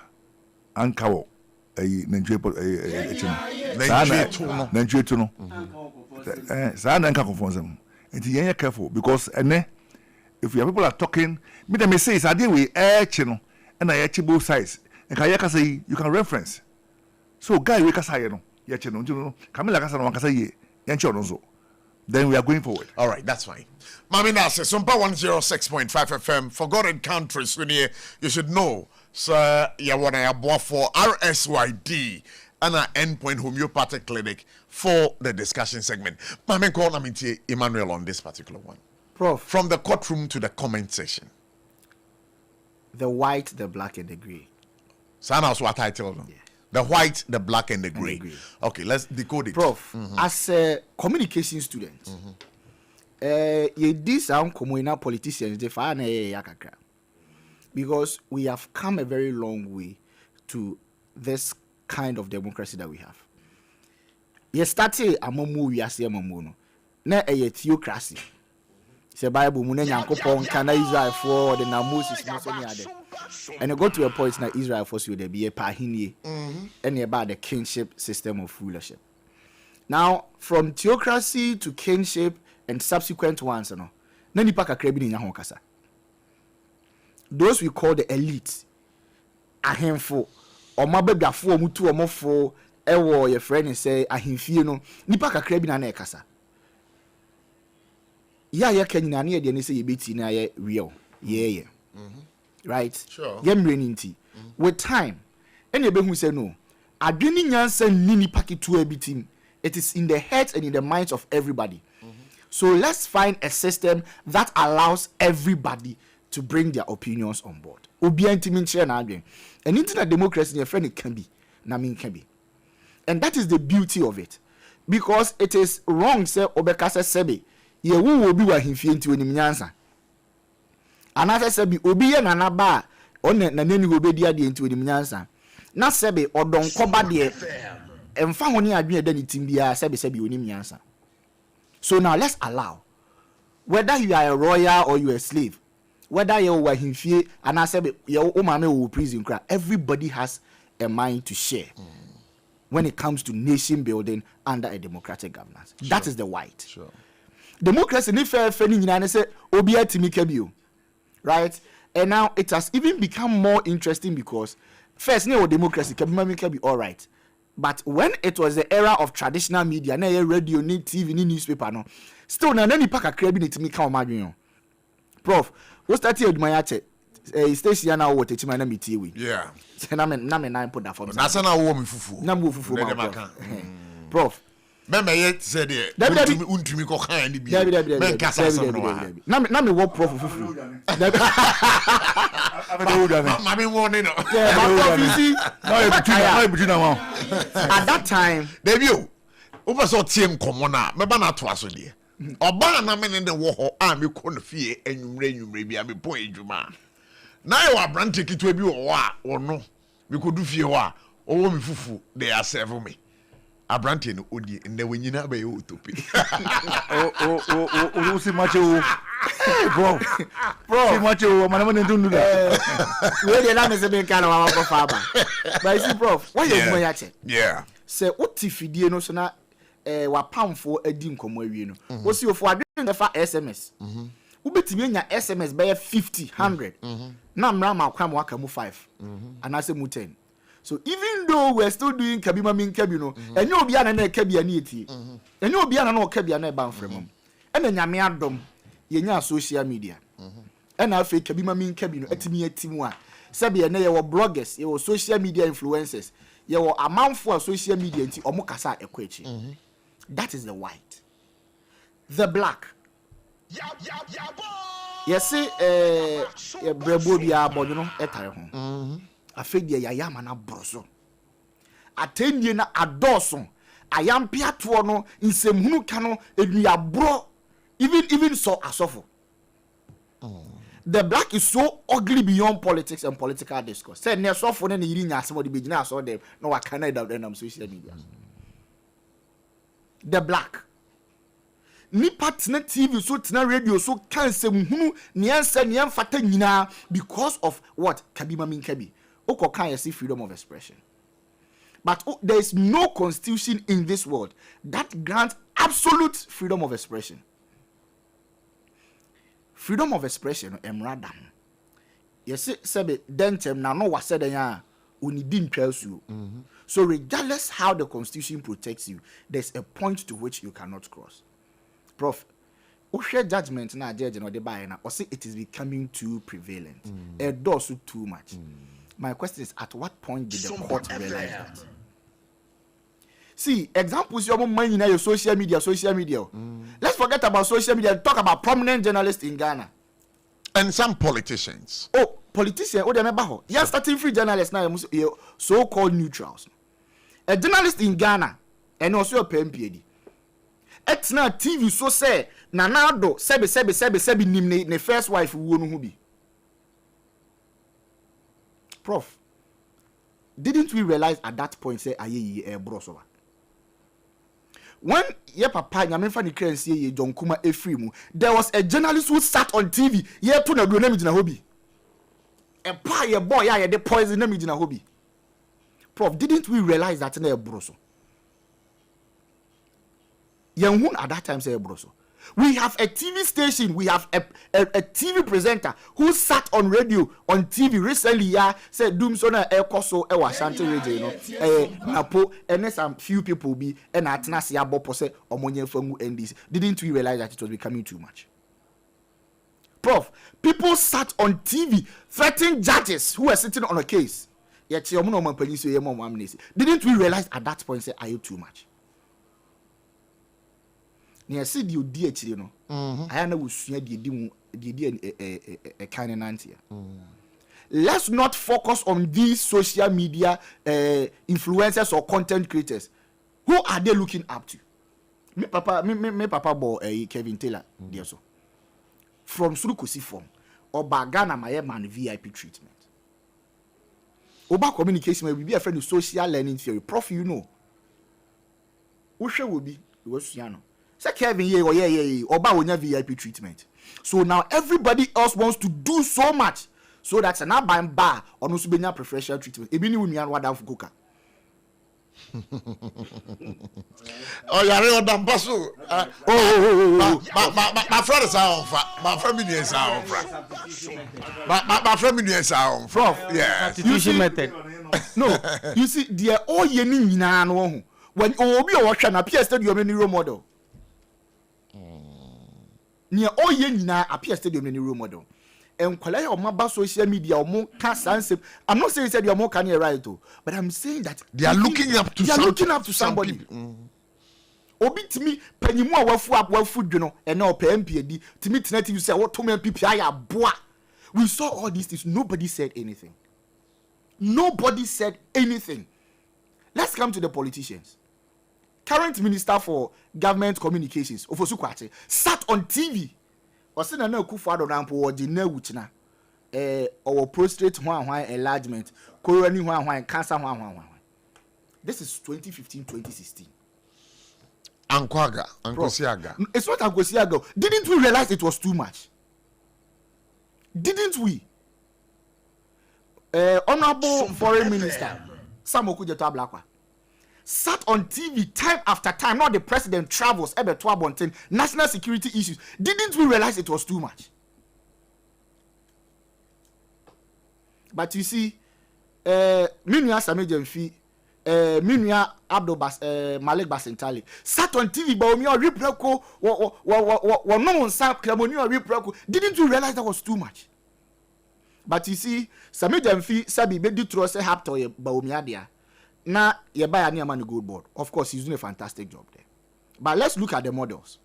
Ankawo, Nanjue to no. Sana Anka confounds them. And you're careful because if your people are talking, me say it's a deal with air channel and I both sides. And Kayaka say you can reference. So, guy, we can say, yeah, channel, Camilla Casano can say, Yanchonozo. Then we are going forward. All right, that's fine. Mamina says, SOMPA 106.5 FM. Forgotten countries, when you should know. Sir, you want to for RSYD and an endpoint homeopathic clinic for the discussion segment. Mame call Emmanuel on this particular one. Prof. From the courtroom to the comment section. The white, the black, and the grey. So that's what I tell them. Yeah. The white, the black, and the grey. Okay, let's decode it. Prof, as a communication student, you did some communal politicians, they find yakaka. Because we have come a very long way to this kind of democracy that we have. You started a momu, we are saying momu. Na a theocracy. It's a Bible, Munenyankopon, Kana Israel for the Namus is and I go to a point now Israel force you to be a pahini and about the kingship system of rulership. Now, from theocracy to kingship and subsequent ones, nani paka krebi ni nyaho kasa. Those we call the elite, ahemfo, or mabegafo, mutu or mofo, ewo your friend and say ahemfie no, ni paka krebi na ne kasa. Ya Kenya ni de say yebeti na ye real. Yeah. Right? Sure. With time, any who say no, adwini nyansa nini pakitu ebitim. It is in the heads and in the minds of everybody. So let's find a system that allows everybody to bring their opinions on board. Obi antimin share na adwen. And internet democracy your friend it can be. Na mean can be. And that is the beauty of it. Because it is wrong say obekasa sebe. Ye wu obi wa himfie nti onim nyansa. Another sebe obi ye nana ba on na nani obedi ade nti onim nyansa. Na sebe odon koba de emfa honi adwen eda ni timbia sebe onim nyansa. So now let's allow whether you are a royal or you are a slave, whether you are himfie and I sebe you mama wo prison cry, everybody has a mind to share. When it comes to nation building under a democratic governance. Sure. That is the white. Sure. Democracy ni fair nyina say obi atimi kabio. Right? And now it has even become more interesting because first no democracy can be all right. But when it was the era of traditional media, na radio, ni TV, ni newspaper no. Still na nani paka krebi ni timi ka o madwen. Prof, what start here my ate station na wo tetima na meti we. Yeah. Na me nine put that for me. Na sana wo me fufu. Na mo fufu ma. Prof. Remember yet said there. Untumi ko kan ni bi. Men kasa so no. Na me wo prof fufu. Mami warning no. At that time, Debut. Over so team common na. Me ba na to aso de. Oba na me ne wo ho a me ko no fie enwumre bia me pon edwuma. Na ye wa brante kitwa bi wo a wono me ko du fie ho a owo me fufu they are serve me. Abrante no odi na wanyina ba ye utopi. O si macho. Bro. Si macho manama ne ndundu da. We dey na me se be kan wa go fa ba. But you see prof, why you mo ya che? Yeah. Say otifidie no so na wa pamfo adi nkomo awie no. Wo si ofo ade ne fa SMS. Ubetimi nya SMS by 50, 100. Na mra ma kwa waka mu 5. Anase mu 10. So even though we're still doing kabima min kabino, enye obi ana na kabia na etie. Enye obi ana na kabia na ban frem. Ena nyame adom ye nya social media. Ena afi kabima min kabino atimi atimu a. Sabe na ye wo bloggers, ye wo social media influencers, ye wo amanfo a social media nti omo kasa ekwachi. That is the white. The black. Yes, brebo bia bodo no etare ho. Afedie ya yama na broso. Atendie na adoso. Ayampia to no nsemhunu ka no edua bro even so asofo. The black is so ugly beyond politics and political discourse. Say ne sofo na yiri nya asemo de begina aso dem no wa Canada dem na social media. The black ni partner TV so tina radio so kan semhunu niansa niamfata nyina because of what kabima min kabi. Oko kan see freedom of expression. But there is no constitution in this world that grants absolute freedom of expression. Freedom of expression emradam. Yes, sebe dentem na no wa said ya unidin twelsu. So regardless how the constitution protects you, there's a point to which you cannot cross. Prof, share judgment na judge no de buy na or say it is becoming too prevalent. It does too much. My question is, at what point did the court realize that? See, examples your money in your social media. Let's forget about social media and talk about prominent journalists in Ghana. And some politicians. Oh, politicians, oh, they remember how? Yeah, starting free journalists now, so-called neutrals. A journalist in Ghana, and also a PMPD. It's not TV so say, Nanado, sebi, nimne, ne first wife, who be. Prof, didn't we realize at that point say aye brosowa? When ye papa nyamenfa ni krensie ye John Kuma Efrimu, there was a journalist who sat on TV ye to na do na mijina hobi. E pa ye boy ya ye de poison na mijina hobi. Prof, didn't we realize that na broso? Yen hun at that time say broso. We have a TV station, we have a TV presenter who sat on radio, on TV recently, yeah, said Doomsona Koso, Shanti Radio, Napo, and some few people be, and at Nasia Bopose, or Monye Fungu NDC. Didn't we realize that it was becoming too much? Prof, people sat on TV threatening judges who were sitting on a case. Yet, didn't we realize at that point, say, are you too much? Near see you DH, you know. I know we see a kind of nantia. Let's not focus on these social media influencers or content creators. Who are they looking up to? Me papa boy Kevin Taylor, dear so. From Surukusi form or Bagana my man VIP treatment. Oba communication will be a friend of social learning theory. Prof, you know. Usha will be was Yano. Say Kevin yeah, Oba will have VIP treatment. So now everybody else wants to do so much so that's an abang bar or no subenya preferential treatment. Ebini we mian wada fukuka. Oh, yare o dampaso. My friend is on my family is on my family is on Prof. Yes. Substitution method. No, you see, they are all yeni nyina no. When obi o watch na appear stadium any role model. Near all yena appear stadium any role model. And kwala o maba social media o mo ka sanse. I'm not saying said you more can right to, but I'm saying that they are looking up to somebody. Obi timi panimu a wafu dwono e na PMPD timi tenati you say what to me PPI aboa. We saw all these things, nobody said anything. Let's come to the politicians. current minister for government communications, Ofosu Kwate, sat on TV. Osina na Akufo-Addo nampo wo di na wuchina. Or prostate enlargement, coronary cancer. This is 2015-2016. Ankosiaga. It's not Ankosiaga. Didn't we realize it was too much? Didn't we? Honorable Foreign Minister Sam Okujeto Ablakwa sat on TV time after time. Not the president travels every 12 national security issues. Didn't we realize it was too much? But you see, Minya Samejemfi, Minya Abdul Malik Basintali sat on TV, but we repreko, no one sat repreko. Didn't you realize that was too much? But you see, Samejemfi Sabi Bedi Trust Hapto Baumiadia. Na ye buy a man good board. Of course, he's doing a fantastic job there. But let's look at the models.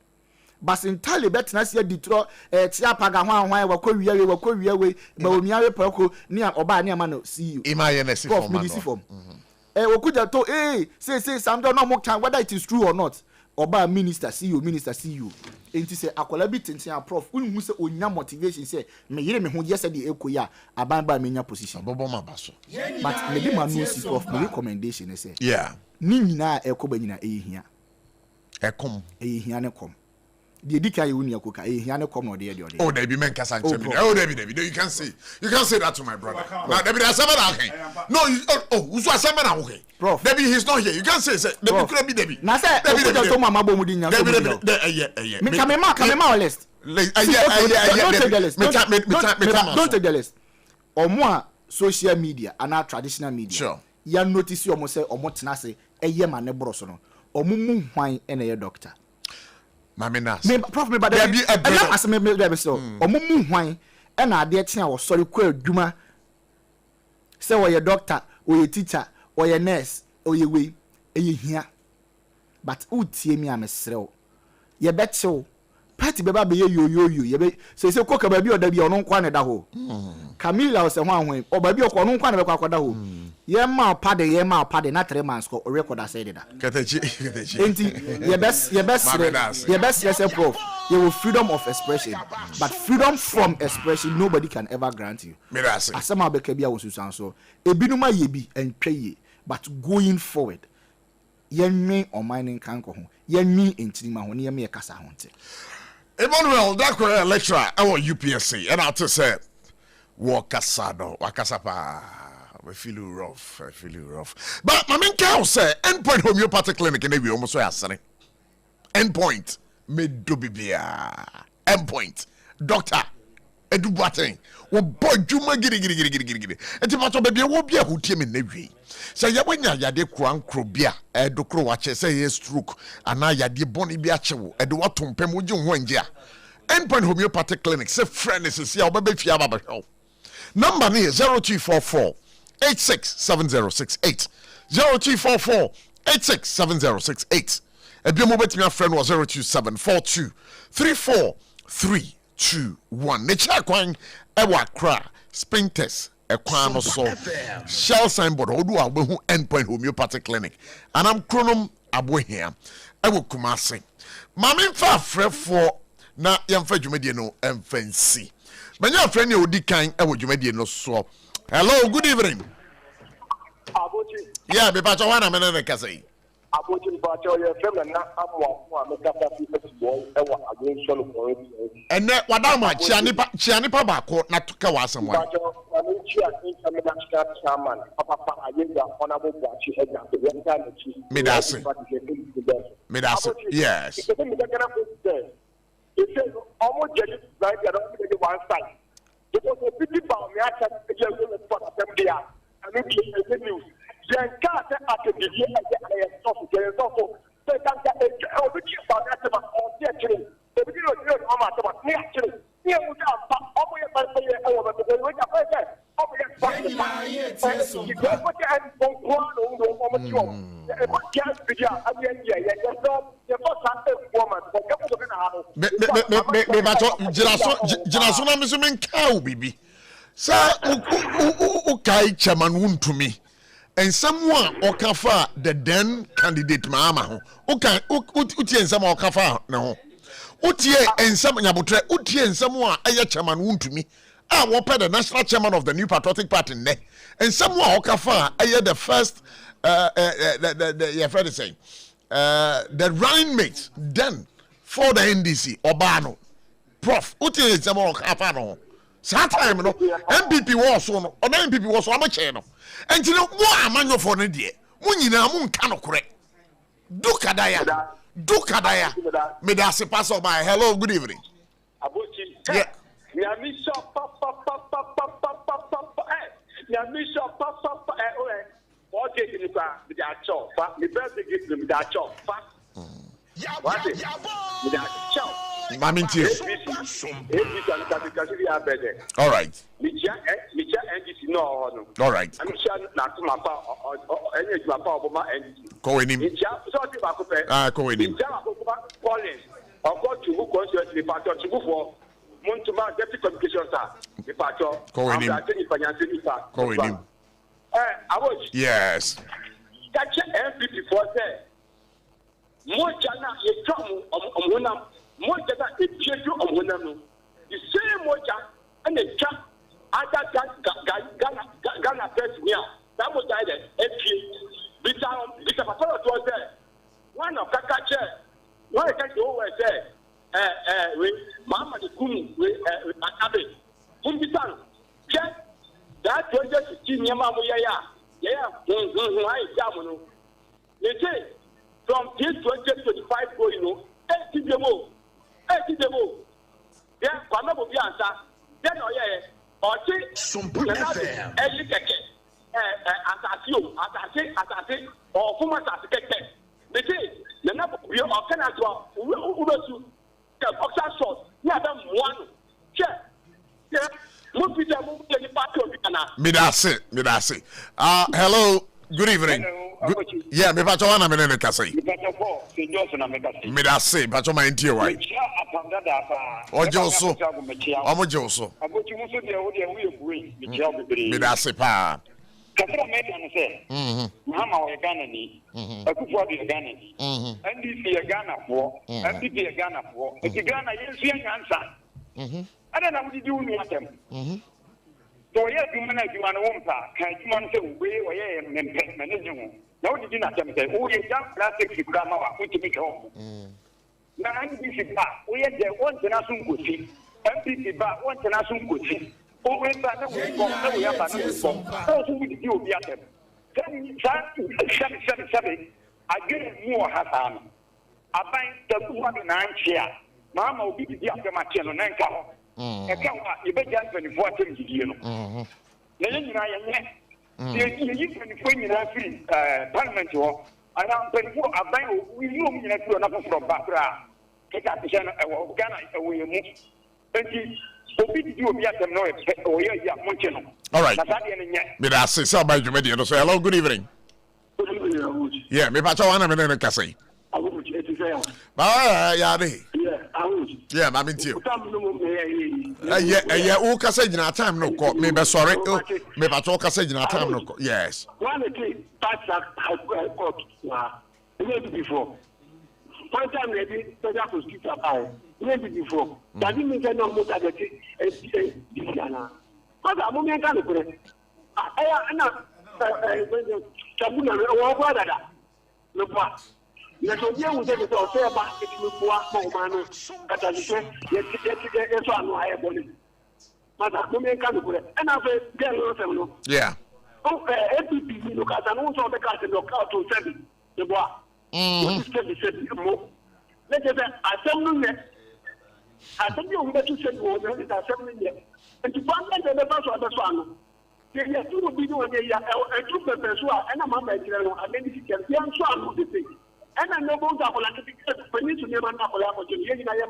Basintali bet na see Detroit Tiapaga hwan wako wiye Baumiawe Poko near Oba near man see you. IMANS form. Okuja to say some don't know more time whether it is true or not. Oba minister see you. Enti say akola bi tension prof unhu say onya motivation say me yire me ho yesa de ekoya abamba me nya position bobo mabaso but me be ma no see of my recommendation say ni nyina ekoba nyina ehia ekom ehia ne kom de dika ye woni akoka ehia ne kom no de de oh there be men kasa ntem you can say that to my brother now there be asema na okay no uso asema na okay prof there be he's not here you can say there be could be there be na say okuja to mama bo mu di nya so me kame list don't take the list omo a social media and our traditional media sure ya notice omo say omo tena say eye ma ne broso no omo mu hwan e na ye doctor Maminas. Me prof me bada be as me be so omo mu hwan e na ade tia wo sori kwa adwuma say wo ye doctor wo ye teacher wo ye nurse wo ye we eye hia but utie mi amesrew ye betew party beba be ye yo ye be say koka ba bi oda bi ono nkwa ne da ho Camila o se hwan o ba bi o no nkwa ne be kwa da ho ye ma pade na 3 months ko record say that ketechi enti ye best say prof you will freedom of expression but freedom from expression nobody can ever grant you asema be ka bia wo susan so ebinuma ye bi entwaye but going forward yenwe on mining kanko ho yenwi entinima ho ne ye me kasa ho nte Emmanuel Dakwa lecturer our UPSC and out to say wakasapa we feel rough but my main cow say endpoint homeopathic clinic and we almost asane endpoint me do bibia endpoint doctor edubaten wo boy juma giri enti pato be wo bia hutie me nawi say ya wanya yade krankro bia edokro wache say ye stroke ana yade boni bia chewo edo watompem wo gye ho anje a endpoint homeopathic clinic say friend is ya obebe fia baba help number ni 0244 867068 0244 867068 ebia mo betimi afrɛ no 02742 34321 ne cha kwan ewa kra spinters ekwan no so shell signboard odu abehu endpoint homeopathic clinic anam kronom abohia ewo kumase mame mfa afrɛfo na yemfa dwumadie no emfansi manya afrɛ ne odi kan ewo dwumadie no so hello good evening Abochi yeah be pa wana me na kasai Abochi ba cho ye fem na amwa me kata fi football ewa against solo for it ene wadama chianipa bako na tuka wasam wa Medase yes it says almost just right there on one side because the people about me actually for them there and it news then cat at the video and stuff so they can get a bit about that on the actually the video is about actually here we are over here by over the way over Jiraso na miso men ka bibi sa o kai chairman wuntumi and someone okafa the then candidate mama ho ukan utie nsama okafa na ho utie nsama nyabotre utie nsama aye chairman wuntumi a wo the national chairman of the New Patriotic Party ne and someone okafa aye the first your friend is saying the running mate then for the NDC Obano Prof utie nsama okafa no that time no MPP was so no or MPP was so much no and you know what amanyo for no die munyina mu nka no kore dukadaya me da se pass by. Hello, good evening. Abochi, yeah ya misho papa ya misho papa o ke ni pa me da cho fa me birthday gift me da cho fa what is me da cho Maminti. All right. All right. Go in him. Go in him. Go in him. Yes. Moja that is cheju omonam the same moja and the chap other Ghana press here that moja is bita papa was there one of kakache one can go where there we mama the kum we abe kumbisan check that 2016 yama moya why jamuno they say from this 2025 go you know 80 demo yeah kwame bo bi ansa then oye o ti SOMPA FM keke asase o fuma asase keke me say na na bo bi o kana to u besu ke boxer shot ya da muanu che yeah mo pita mo ni party obi kana me da say hello, good evening. Yeah, me pacho wana me ne kase. Me da say pacho ma ntie wai. Ojo so. Me da say pa. Kasra media no say. Mama we Ghana ni. Akufo de Ghana ni. NDC e Ghana fo, MPP e Ghana fo. E Ghana yensu yansa. Ada na mudi unu atem. So yeah, you man you man won't can you man say we oye mempe manage. Now did you not tell me that oh yeah plastic grandma wa to make home. Na NDC ba we dey want na sun kosi. MPP ba want na sun kosi. O we ba na we go na we ba na we go. So we dey obi atem. Then sabi agere mu o hasano. Aban tabu wa na anchia. Mama obi di atem ache no na nka ho. Eka you bet just 24 times a year. No, you free parliament. And I'm 24. We know me from Bakra. Take up the channel. Ghana away. All right. Me da say so by Jumedia. So hello, good evening. Yeah, me pacho wana me ne kase. Yeah, I'm in you. Yeah, who can say in our time no call me, but sorry, me but talk say in our time no call. Yes. One day, court before. One time, maybe the prosecutor about maybe before. That means I know more than the but I'm going to go. I know. Yes, so you will say that all fair basket will go up for man. Yes, I know I have money. But I'm going to go. And I've a yeah. Oh, APP, look at an also the cat and look out to 7. The boy. Let's say, I tell you that you said, was assembly. And to find the members of the son. There are two will be doing a true person, and a mamma, and then you can be on the thing. And I know both are like when you never know what